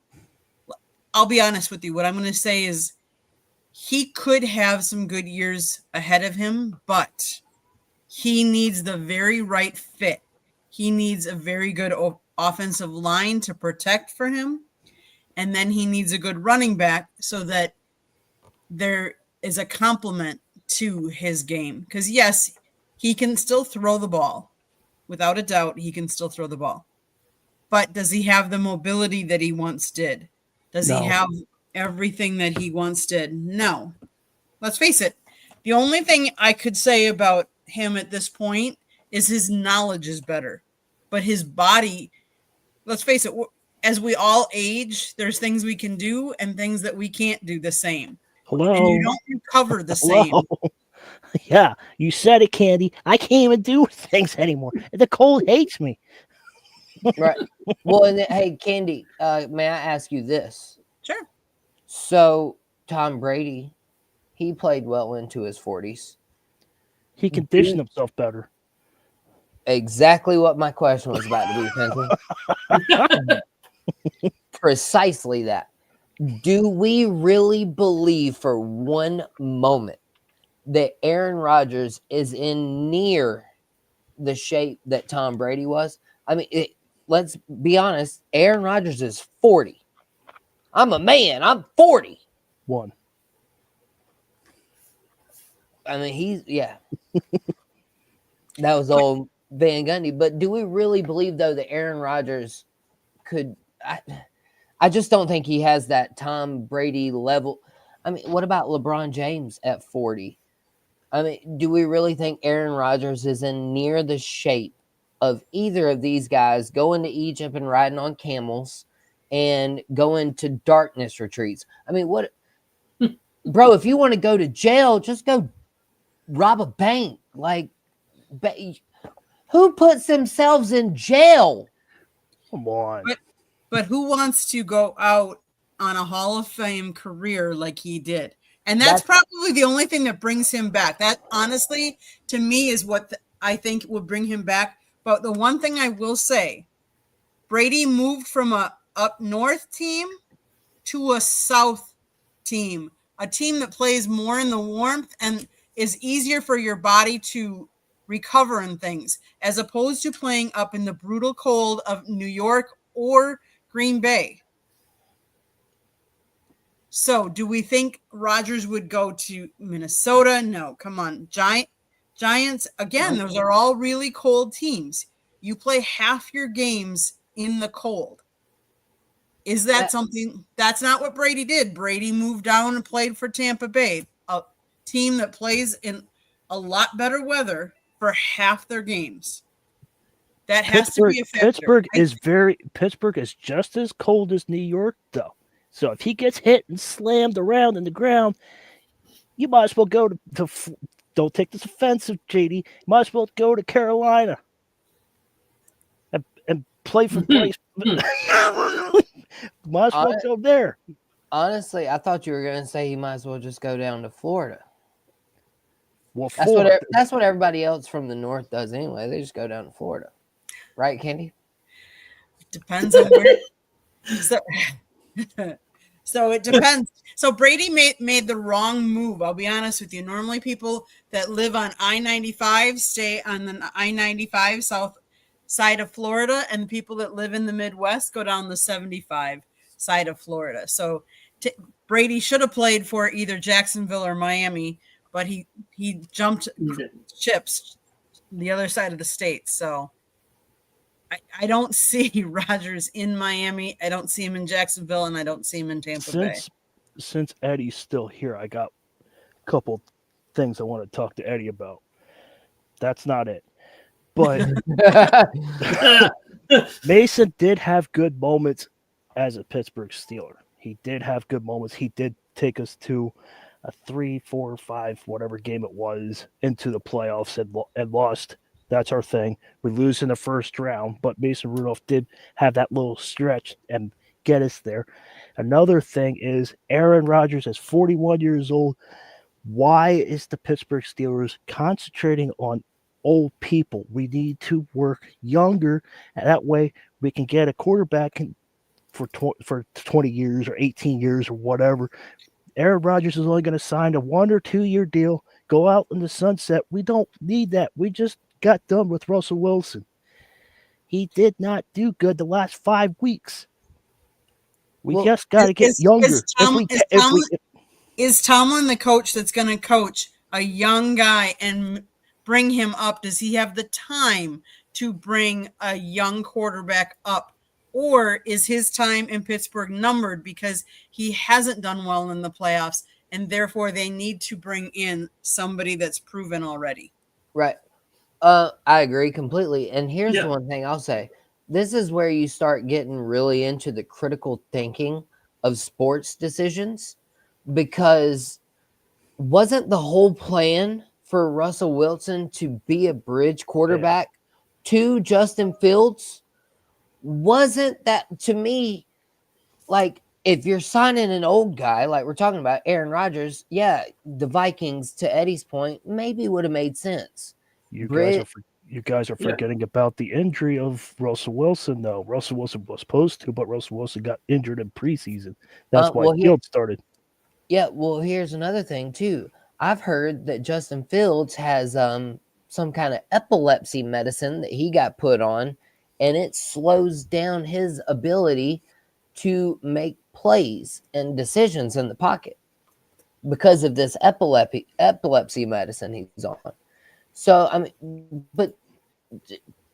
I'll be honest with you. What I'm going to say is he could have some good years ahead of him, but he needs the very right fit. He needs a very good offensive line to protect for him. And then he needs a good running back so that there is a complement to his game. Because, yes, he can still throw the ball. Without a doubt, he can still throw the ball. But does he have the mobility that he once did? Does he have everything that he once did? No. Let's face it. The only thing I could say about him at this point is his knowledge is better. But his body, let's face it, as we all age, there's things we can do and things that we can't do the same. Hello. And you don't recover the same. Yeah, you said it, Candy. I can't even do things anymore. The cold hates me. Right. Well, and then, hey, Candy, may I ask you this? Sure. So, Tom Brady, he played well into his 40s. He conditioned himself better. Exactly what my question was about to be, Penson. Precisely that. Do we really believe for one moment that Aaron Rodgers is in near the shape that Tom Brady was? I mean, let's be honest. Aaron Rodgers is 40. I'm a man. I'm 40. One. I mean, that was old Van Gundy. But do we really believe, though, that Aaron Rodgers could I just don't think he has that Tom Brady level. I mean, what about LeBron James at 40? I mean, do we really think Aaron Rodgers is in near the shape of either of these guys going to Egypt and riding on camels and going to darkness retreats? I mean, what, bro, if you want to go to jail, just go rob a bank. Like, who puts themselves in jail? Come on. But who wants to go out on a Hall of Fame career like he did? And that's probably the only thing that brings him back. That, honestly, to me, is what I think would bring him back. But the one thing I will say, Brady moved from a up north team to a south team, a team that plays more in the warmth and is easier for your body to recover and things, as opposed to playing up in the brutal cold of New York or Green Bay. So, do we think Rodgers would go to Minnesota? No, come on. Giants, again, those are all really cold teams. You play half your games in the cold. Is that something? That's not what Brady did. Brady moved down and played for Tampa Bay, a team that plays in a lot better weather for half their games. That has to be a factor. Pittsburgh is just as cold as New York, though. So if he gets hit and slammed around in the ground, you might as well go to don't take this offensive, JD. You might as well go to Carolina and play for Bryce. Might as well go there. Honestly, I thought you were going to say he might as well just go down to Florida. Well, that's what everybody else from the north does anyway. They just go down to Florida. Right, Candy? Depends on where. So it depends. So Brady made the wrong move. I'll be honest with you. Normally people that live on I-95 stay on the I-95 south side of Florida, and the people that live in the Midwest go down the 75 side of Florida. So Brady should have played for either Jacksonville or Miami, but he jumped ships the other side of the state. So I don't see Rodgers in Miami. I don't see him in Jacksonville, and I don't see him in Tampa Bay. Since Eddie's still here, I got a couple things I want to talk to Eddie about. That's not it. But Mason did have good moments as a Pittsburgh Steeler. He did have good moments. He did take us to a 3, 4, 5, whatever game it was, into the playoffs and lost. That's our thing. We lose in the first round, but Mason Rudolph did have that little stretch and get us there. Another thing is Aaron Rodgers is 41 years old. Why is the Pittsburgh Steelers concentrating on old people? We need to work younger, and that way we can get a quarterback for 20 years or 18 years or whatever. Aaron Rodgers is only going to sign a 1 or 2 year deal, go out in the sunset. We don't need that. We just got done with Russell Wilson. He did not do good the last 5 weeks. We just got to get younger. Is Tomlin the coach that's going to coach a young guy and bring him up? Does he have the time to bring a young quarterback up? Or is his time in Pittsburgh numbered because he hasn't done well in the playoffs, and therefore they need to bring in somebody that's proven already? Right. I agree completely. And here's the one thing I'll say. This is where you start getting really into the critical thinking of sports decisions, because wasn't the whole plan for Russell Wilson to be a bridge quarterback to Justin Fields? Wasn't that, to me, like, if you're signing an old guy, like we're talking about Aaron Rodgers, the Vikings, to Eddie's point, maybe would have made sense. You guys are forgetting about the injury of Russell Wilson, though. Russell Wilson was supposed to, but Russell Wilson got injured in preseason. That's why Fields started. Yeah, well, here's another thing, too. I've heard that Justin Fields has some kind of epilepsy medicine that he got put on, and it slows down his ability to make plays and decisions in the pocket because of this epilepsy medicine he's on. So, I mean, but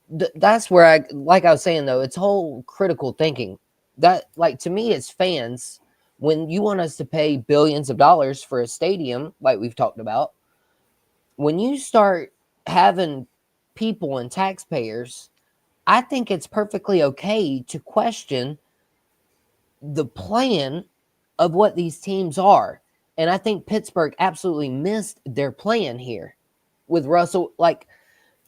that's where like I was saying, though, it's whole critical thinking. That, like, to me, as fans, when you want us to pay billions of dollars for a stadium, like we've talked about, when you start having people and taxpayers, I think it's perfectly okay to question the plan of what these teams are. And I think Pittsburgh absolutely missed their plan here with Russell. Like,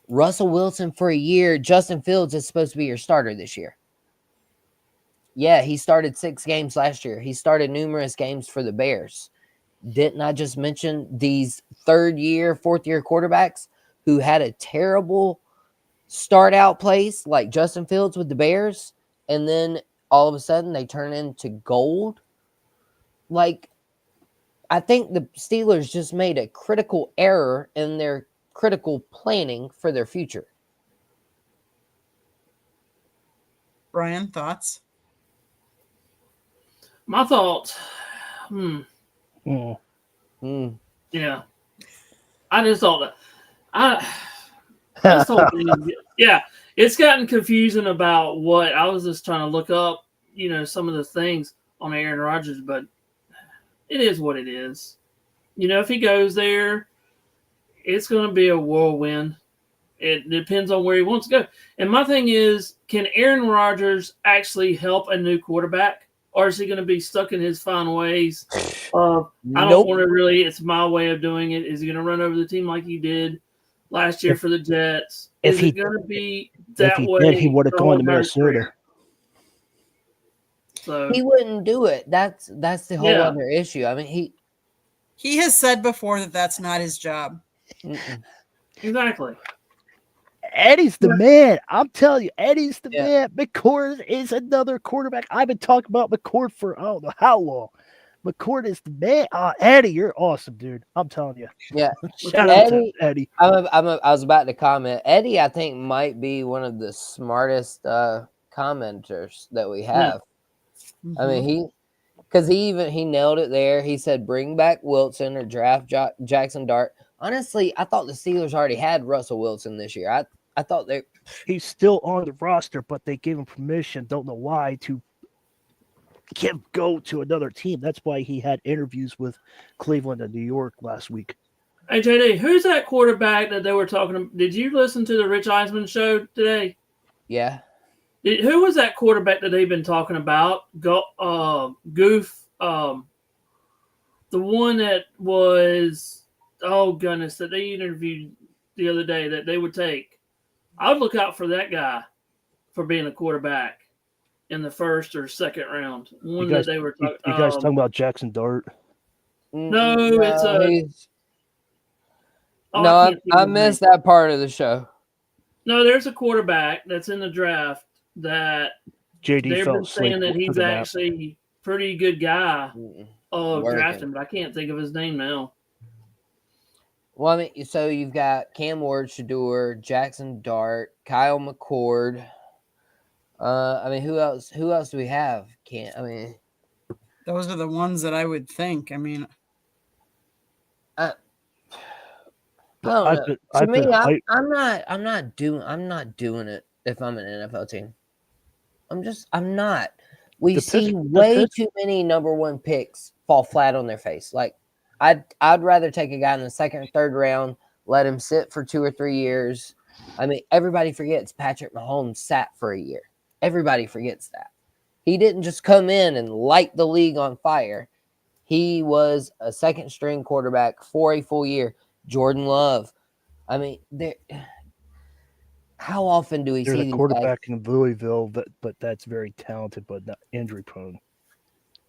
Russell Wilson for a year, Justin Fields is supposed to be your starter this year. Yeah, he started 6 games last year. He started numerous games for the Bears. Didn't I just mention these 3rd year, 4th year quarterbacks who had a terrible start out place, like Justin Fields with the Bears, and then all of a sudden they turn into gold? Like, I think the Steelers just made a critical error in their critical planning for their future. Brian, thoughts? My thoughts. Mm. Yeah. I just thought that. This whole thing is, yeah, it's gotten confusing about what I was just trying to look up, some of the things on Aaron Rodgers, but it is what it is. If he goes there, it's going to be a whirlwind. It depends on where he wants to go. And my thing is, can Aaron Rodgers actually help a new quarterback? Or is he going to be stuck in his fine ways? I don't want to really, it's my way of doing it. Is he going to run over the team like he did last year for the Jets? Is it going to be that way? Did, he would have gone to Minnesota. So he wouldn't do it. That's the whole other issue. I mean, he has said before that that's not his job. Exactly. Eddie's the man. I'm telling you, Eddie's the man. McCord is another quarterback. I've been talking about McCord for I don't know how long. McCord is the man. Eddie, you're awesome, dude. I'm telling you. Yeah. Shout out to Eddie. I was about to comment. Eddie, I think, might be one of the smartest commenters that we have. Mm-hmm. I mean, because he nailed it there. He said, bring back Wilson or draft Jackson Dart. Honestly, I thought the Steelers already had Russell Wilson this year. I thought he's still on the roster, but they gave him permission, don't know why, to go to another team. That's why he had interviews with Cleveland and New York last week. Hey, JD, who's that quarterback that they were talking about? Did you listen to the Rich Eisman show today? Yeah. Who was that quarterback that they've been talking about? Goof. The one that was, oh, goodness, that they interviewed the other day that they would take. I would look out for that guy for being a quarterback in the first or second round. You guys talking about Jackson Dart? No, it's a. No, I missed that part of the show. No, there's a quarterback that's in the draft that JD they've been saying that he's actually a pretty good guy drafting, but I can't think of his name now. Well, I mean, so you've got Cam Ward, Shedeur, Jackson Dart, Kyle McCord. I mean, who else? Who else do we have? Those are the ones that I would think. I mean, I don't know. To me, I'm not doing it if I'm an NFL team. I'm not. We see way too many number one picks fall flat on their face. Like, I'd rather take a guy in the second or third round, let him sit for 2 or 3 years. I mean, everybody forgets Patrick Mahomes sat for a year. Everybody forgets that. He didn't just come in and light the league on fire. He was a second string quarterback for a full year. Jordan Love. I mean, how often do we see these quarterback guys? In Louisville, but that's very talented, but not injury prone.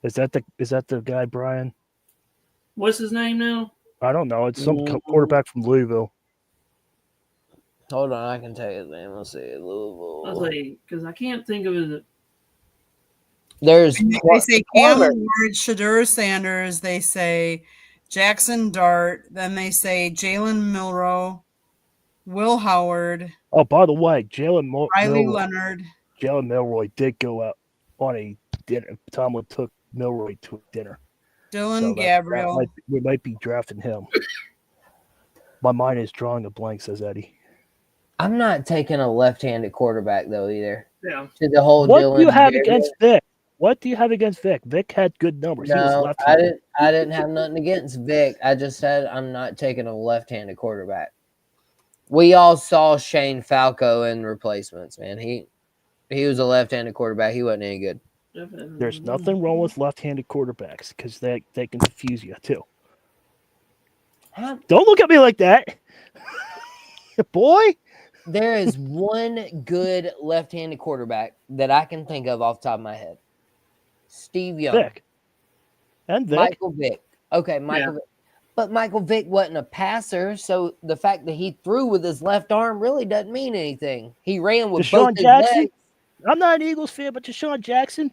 Is that the guy, Brian? What's his name now? I don't know. It's some quarterback from Louisville. Hold on, I can tell you his name. Let's see, Louisville. I'll say because I can't think of it. They say Cam Ward, Shedeur Sanders. They say Jackson Dart. Then they say Jalen Milroe, Will Howard. Oh, by the way, Riley Leonard. Jalen Milroe did go out on a dinner. Tomlin took Milroe to a dinner. Dylan Gabriel. We might be drafting him. My mind is drawing a blank, says Eddie. I'm not taking a left-handed quarterback, though, either. Yeah. To the whole what Dylan do you have Gabriel. Against Vic? What do you have against Vic? Vic had good numbers. No, I didn't have nothing against Vic. I just said I'm not taking a left-handed quarterback. We all saw Shane Falco in replacements, man. He was a left-handed quarterback. He wasn't any good. There's nothing wrong with left-handed quarterbacks because they can confuse you too. Don't look at me like that, boy. There is one good left-handed quarterback that I can think of off the top of my head. Steve Young. Vic. And Vic. Michael Vick. Okay, Michael Vick. But Michael Vick wasn't a passer, so the fact that he threw with his left arm really doesn't mean anything. He ran with both his legs. I'm not an Eagles fan, but Deshaun Jackson.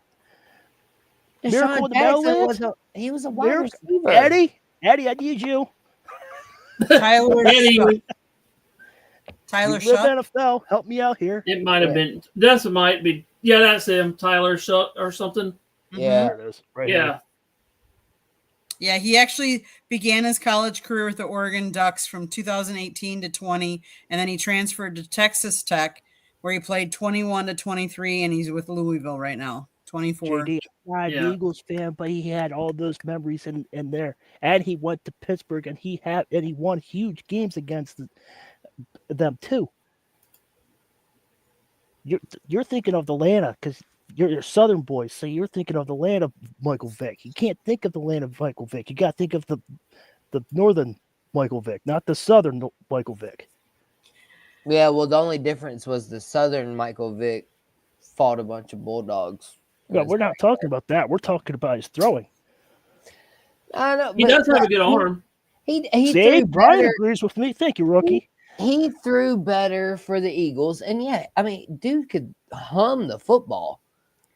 Deshaun Jackson was a wide receiver. Eddie, I need you. Tyler Eddie, Tyler You live Shuck. NFL. Help me out here. It might have been. That's might be. Yeah, that's him. Tyler Shuck or something. Yeah. There it is. Right Yeah. here. Yeah, he actually began his college career with the Oregon Ducks from 2018 to 20, and then he transferred to Texas Tech, where he played 21 to 23, and he's with Louisville right now, 24. JD, not an Yeah. Eagles fan, but he had all those memories in there. And he went to Pittsburgh, and he won huge games against them too. You're thinking of the land because you're Southern boys, so you're thinking of the land of Michael Vick. You can't think of the land of Michael Vick. You got to think of the northern Michael Vick, not the southern Michael Vick. Yeah, well, the only difference was the Southern Michael Vick fought a bunch of Bulldogs. No, we're not talking about that. We're talking about his throwing. I know, He does have a good arm. He See, threw Brian better. agrees with me. Thank you, rookie. He threw better for the Eagles, and yeah, I mean, dude could hum the football.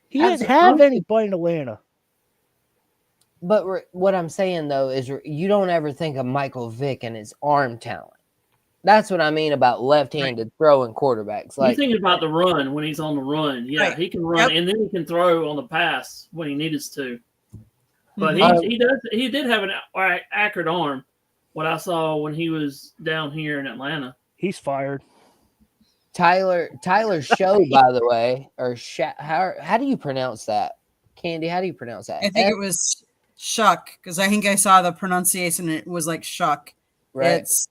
He didn't have anybody in Atlanta. But what I'm saying though is you don't ever think of Michael Vick and his arm talent. That's what I mean about left-handed throwing quarterbacks. You're Like, thinking about the run when he's on the run. Yeah, Right. he can run, Yep. and then he can throw on the pass when he needs to. But Mhm. he did have an accurate arm. What I saw when he was down here in Atlanta. He's fired. Tyler Show, by the way, or how do you pronounce that? Candy, how do you pronounce that? I think it was Shuck, because I think I saw the pronunciation. It was like Shuck. right? It's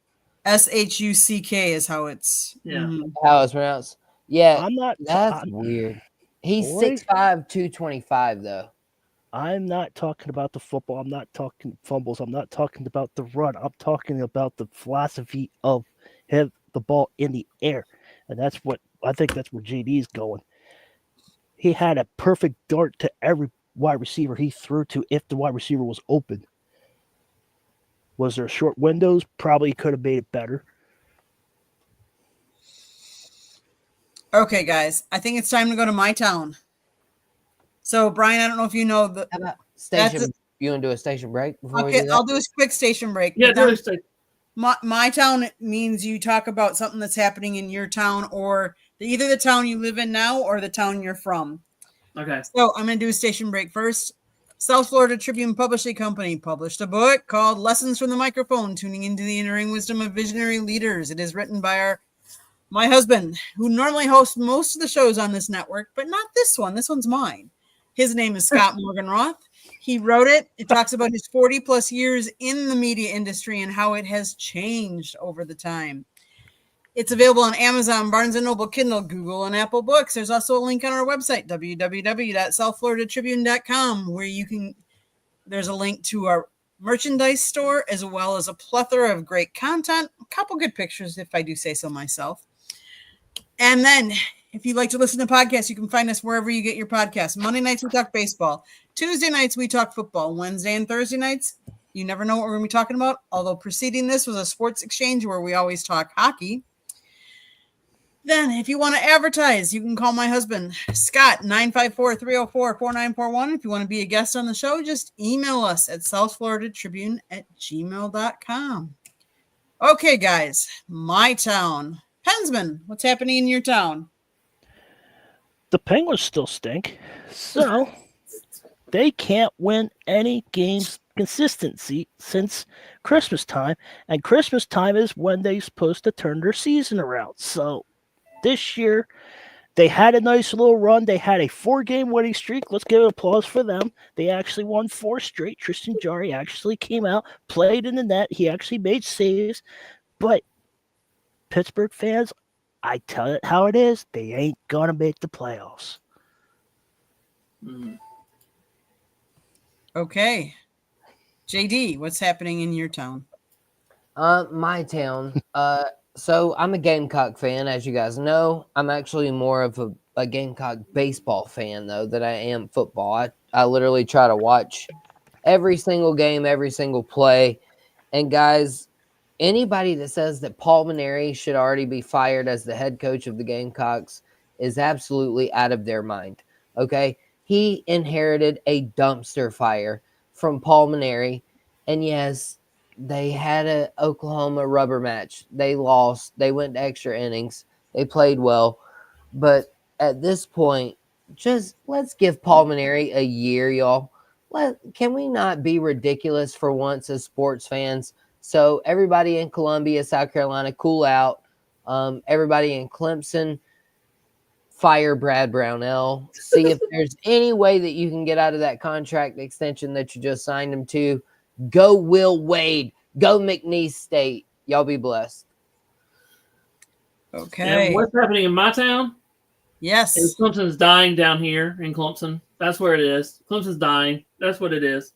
SHUCK is how it's. Yeah. Mhm. How it's pronounced? Yeah, I'm not. that's I'm, weird. He's Boy. 6'5", 225 though. I'm not talking about the football. I'm not talking fumbles. I'm not talking about the run. I'm talking about the philosophy of him, the ball in the air, and that's what I think. That's where JD's going. He had a perfect dart to every wide receiver he threw to if the wide receiver was open. Was there short windows? Probably could have made it better. Okay, guys, I think it's time to go to my town. So, Brian, I don't know if you know the. How about That's station? You want to do a station break before we Okay, do that? I'll do a quick station break. Yeah, But then there is. my town means you talk about something that's happening in your town, or either the town you live in now or the town you're from. Okay. So I'm going to do a station break first. South Florida Tribune Publishing Company published a book called Lessons from the Microphone, Tuning into the Enduring Wisdom of Visionary Leaders. It is written by my husband, who normally hosts most of the shows on this network, but not this one. This one's mine. His name is Scott Morganroth. He wrote it. It talks about his 40 plus years in the media industry and how it has changed over the time. It's available on Amazon, Barnes & Noble, Kindle, Google, and Apple Books. There's also a link on our website, www.southfloridatribune.com, where there's a link to our merchandise store, as well as a plethora of great content, a couple good pictures, if I do say so myself. And then, if you'd like to listen to podcasts, you can find us wherever you get your podcasts. Monday nights, we talk baseball. Tuesday nights, we talk football. Wednesday and Thursday nights, you never know what we're going to be talking about. Although preceding this was a sports exchange where we always talk hockey. Then, if you want to advertise, you can call my husband, Scott, 954-304-4941. If you want to be a guest on the show, just email us at southfloridatribune@gmail.com. Okay, guys, my town. Pensman, what's happening in your town? The Penguins still stink, so they can't win any games consistency since Christmas time, and Christmas time is when they're supposed to turn their season around. So this year, they had a nice little run. They had a 4-game winning streak. Let's give it applause for them. They actually won 4 straight. Tristan Jarry actually came out, played in the net. He actually made saves. But Pittsburgh fans, I tell it how it is. They ain't going to make the playoffs. Mm. Okay. JD, what's happening in your town? My town. So I'm a Gamecock fan, as you guys know. I'm actually more of a Gamecock baseball fan, though, than I am football. I literally try to watch every single game, every single play. And guys, anybody that says that Paul Mainieri should already be fired as the head coach of the Gamecocks is absolutely out of their mind. Okay? He inherited a dumpster fire from Paul Mainieri. And yes, They had a Oklahoma rubber match. They lost. They went to extra innings. They played well. But at this point, just let's give Paul Maneri a year, y'all. Can we not be ridiculous for once as sports fans? So everybody in Columbia, South Carolina, cool out. Everybody in Clemson, fire Brad Brownell. See if there's any way that you can get out of that contract extension that you just signed him to. Go Will Wade. Go McNeese State. Y'all be blessed. Okay. And what's happening in my town? Yes. Is Clemson's dying down here in Clemson. That's where it is. Clemson's dying. That's what it is.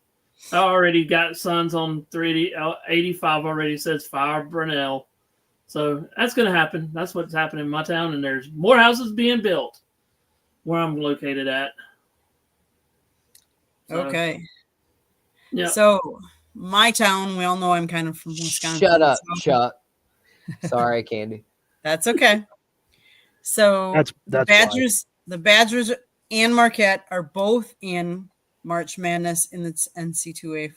I already got sons on 385 already says fire Brunell. So that's going to happen. That's what's happening in my town. And there's more houses being built where I'm located at. So, Okay. Yeah. So my town, we all know I'm kind of from Wisconsin. Shut up, so- Chuck. Sorry, Candy. That's okay. So That's the Badgers and Marquette are both in March Madness in the NC2A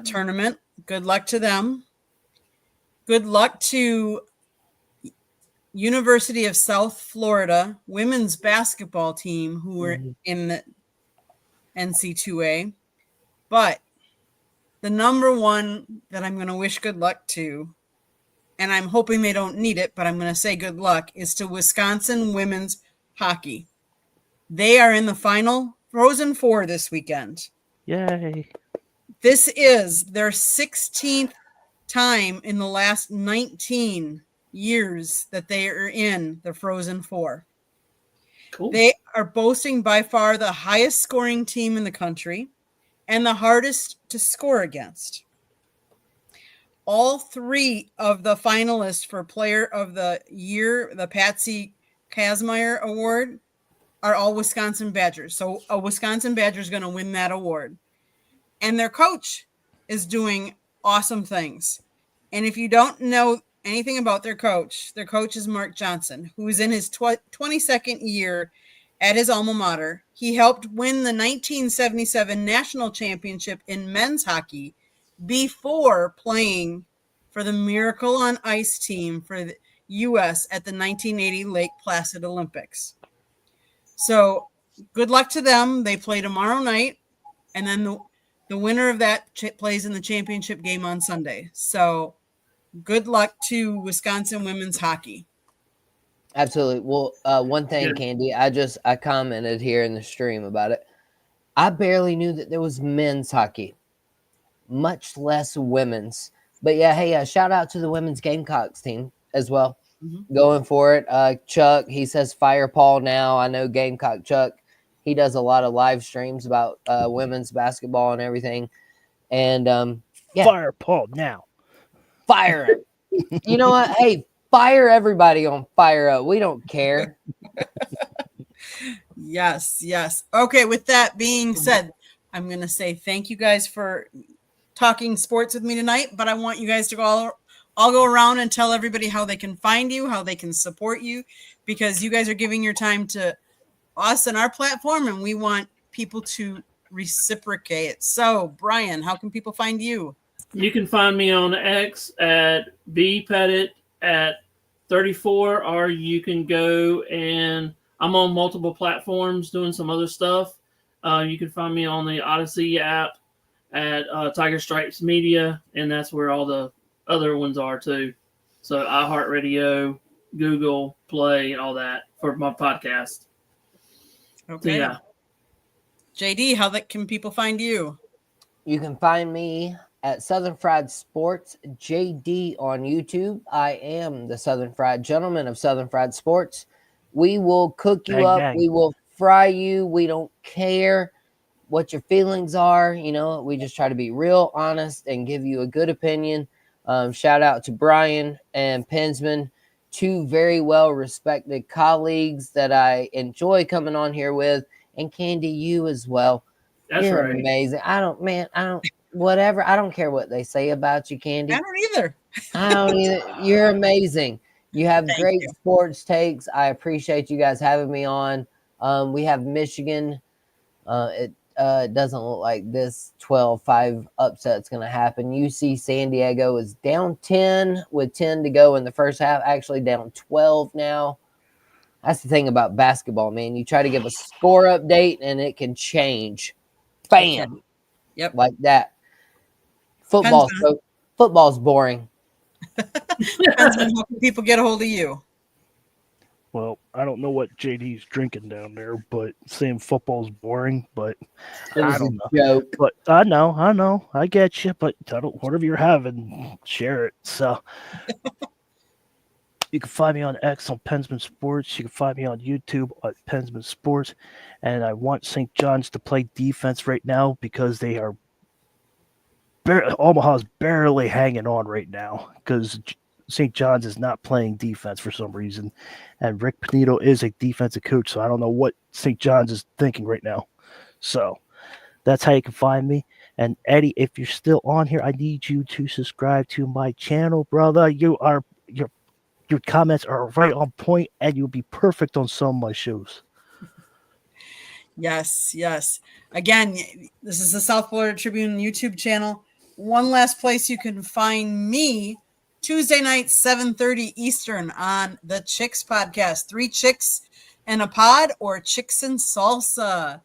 tournament. Good luck to them. Good luck to University of South Florida women's basketball team who are in the NC2A. But the number one that I'm going to wish good luck to, and I'm hoping they don't need it, but I'm going to say good luck, is to Wisconsin women's hockey. They are in the final Frozen Four this weekend. Yay. This is their 16th time in the last 19 years that they are in the Frozen Four. Cool. They are boasting by far the highest scoring team in the country and the hardest to score against. All three of the finalists for Player of the Year, the Patsy Kazmaier Award, are all Wisconsin Badgers. So a Wisconsin Badger is going to win that award. And their coach is doing awesome things. And if you don't know anything about their coach is Mark Johnson, who is in his 22nd year at his alma mater. He helped win the 1977 national championship in men's hockey before playing for the Miracle on Ice team for the U.S. at the 1980 Lake Placid Olympics. So good luck to them. They play tomorrow night, and then the winner of that plays in the championship game on Sunday. So good luck to Wisconsin women's hockey. Absolutely. Well, one thing, Candy, I commented here in the stream about it. I barely knew that there was men's hockey, much less women's. But yeah, hey, shout out to the women's Gamecocks team as well. Mm-hmm. Going for it. Chuck, he says fire Paul now. I know Gamecock Chuck. He does a lot of live streams about women's basketball and everything. And yeah. Fire Paul now. Fire him. You know what? Hey, fire everybody on Fire Up. We don't care. Yes. Okay, with that being said, I'm going to say thank you guys for talking sports with me tonight, but I want you guys to all go around and tell everybody how they can find you, how they can support you, because you guys are giving your time to us and our platform, and we want people to reciprocate. So, Brian, how can people find you? You can find me on X at bpettit at 34, or you can go and I'm on multiple platforms doing some other stuff. You can find me on the Odyssey app at Tiger Stripes Media, and that's where all the other ones are too. So iHeartRadio, Google Play, all that for my podcast. Okay. So, yeah. JD, how can people find you? You can find me at Southern Fried Sports JD on YouTube. I am the Southern Fried Gentleman of Southern Fried Sports. We will cook you up. Dang. We will fry you. We don't care what your feelings are. You know, we just try to be real honest and give you a good opinion. Shout out to Brian and Pensman, two very well respected colleagues that I enjoy coming on here with, and Candy, you as well. That's You're right. amazing. I don't care what they say about you, Candy. I don't either. I don't either. You're amazing. You have Thank great you. sports takes. I appreciate you guys having me on. We have Michigan it doesn't look like this 12-5 upset's going to happen. UC San Diego is down 10 with 10 to go in the first half, actually down 12 now. That's the thing about basketball, man. You try to give a score update and it can change. Bam. Yep. Like that. Football's boring. Depends on how people get a hold of you. Well, I don't know what JD's drinking down there, but saying football's boring, but It was I don't know. a joke. But I know, I get you, but I don't, whatever you're having, share it. So you can find me on X on Pensman Sports. You can find me on YouTube at Pensman Sports. And I want St. John's to play defense right now because they are Omaha's barely hanging on right now because St. John's is not playing defense for some reason. And Rick Panito is a defensive coach, so I don't know what St. John's is thinking right now. So that's how you can find me. And Eddie, if you're still on here, I need you to subscribe to my channel, brother. Your comments are right on point, and you'll be perfect on some of my shows. Yes. Again, this is the South Florida Tribune YouTube channel. One last place you can find me, Tuesday night, 7:30 Eastern on the Chicks podcast. 3 chicks and a pod, or Chicks and Salsa.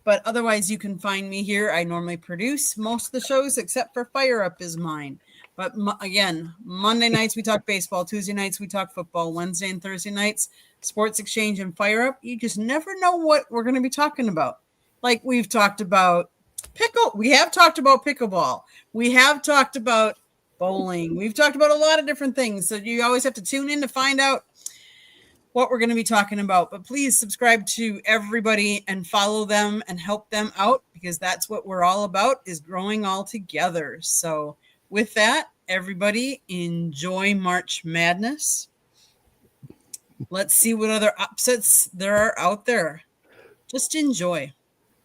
But otherwise, you can find me here. I normally produce most of the shows except for Fire Up is mine. But again, Monday nights we talk baseball. Tuesday nights we talk football. Wednesday and Thursday nights, Sports Exchange and Fire Up. You just never know what we're going to be talking about. Like we've talked about we have talked about pickleball. We have talked about bowling. We've talked about a lot of different things. So you always have to tune in to find out what we're going to be talking about. But please subscribe to everybody and follow them and help them out, because that's what we're all about, is growing all together. So with that, everybody enjoy March Madness. Let's see what other upsets there are out there. Just enjoy.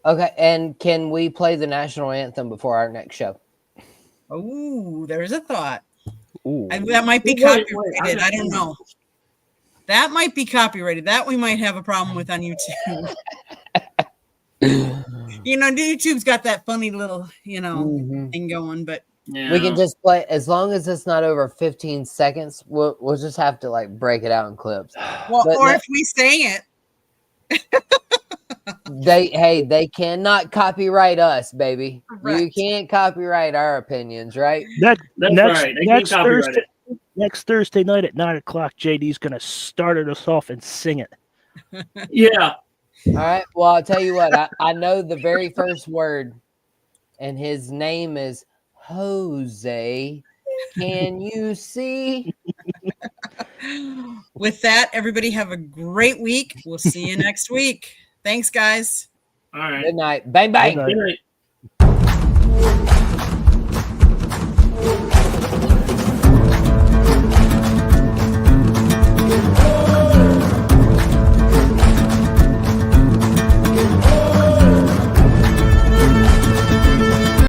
Okay, and can we play the national anthem before our next show? Oh, there's a thought. Ooh. That might be Wait, copyrighted. I don't know. That might be copyrighted. That we might have a problem with on YouTube. YouTube's got that funny little, thing going, but Yeah. We can just play as long as it's not over 15 seconds. We'll just have to break it out in clips. if we sang it, They cannot copyright us, baby. Correct. You can't copyright our opinions, right? That's right. They can't copyright it. Next Thursday night at 9:00, JD's gonna start us off and sing it. Yeah. All right. Well, I'll tell you what. I know the very first word, and his name is Jose. Can you see? With that, everybody have a great week. We'll see you next week. Thanks, guys. All right. Good night. Bang, bang. Good night. Good night.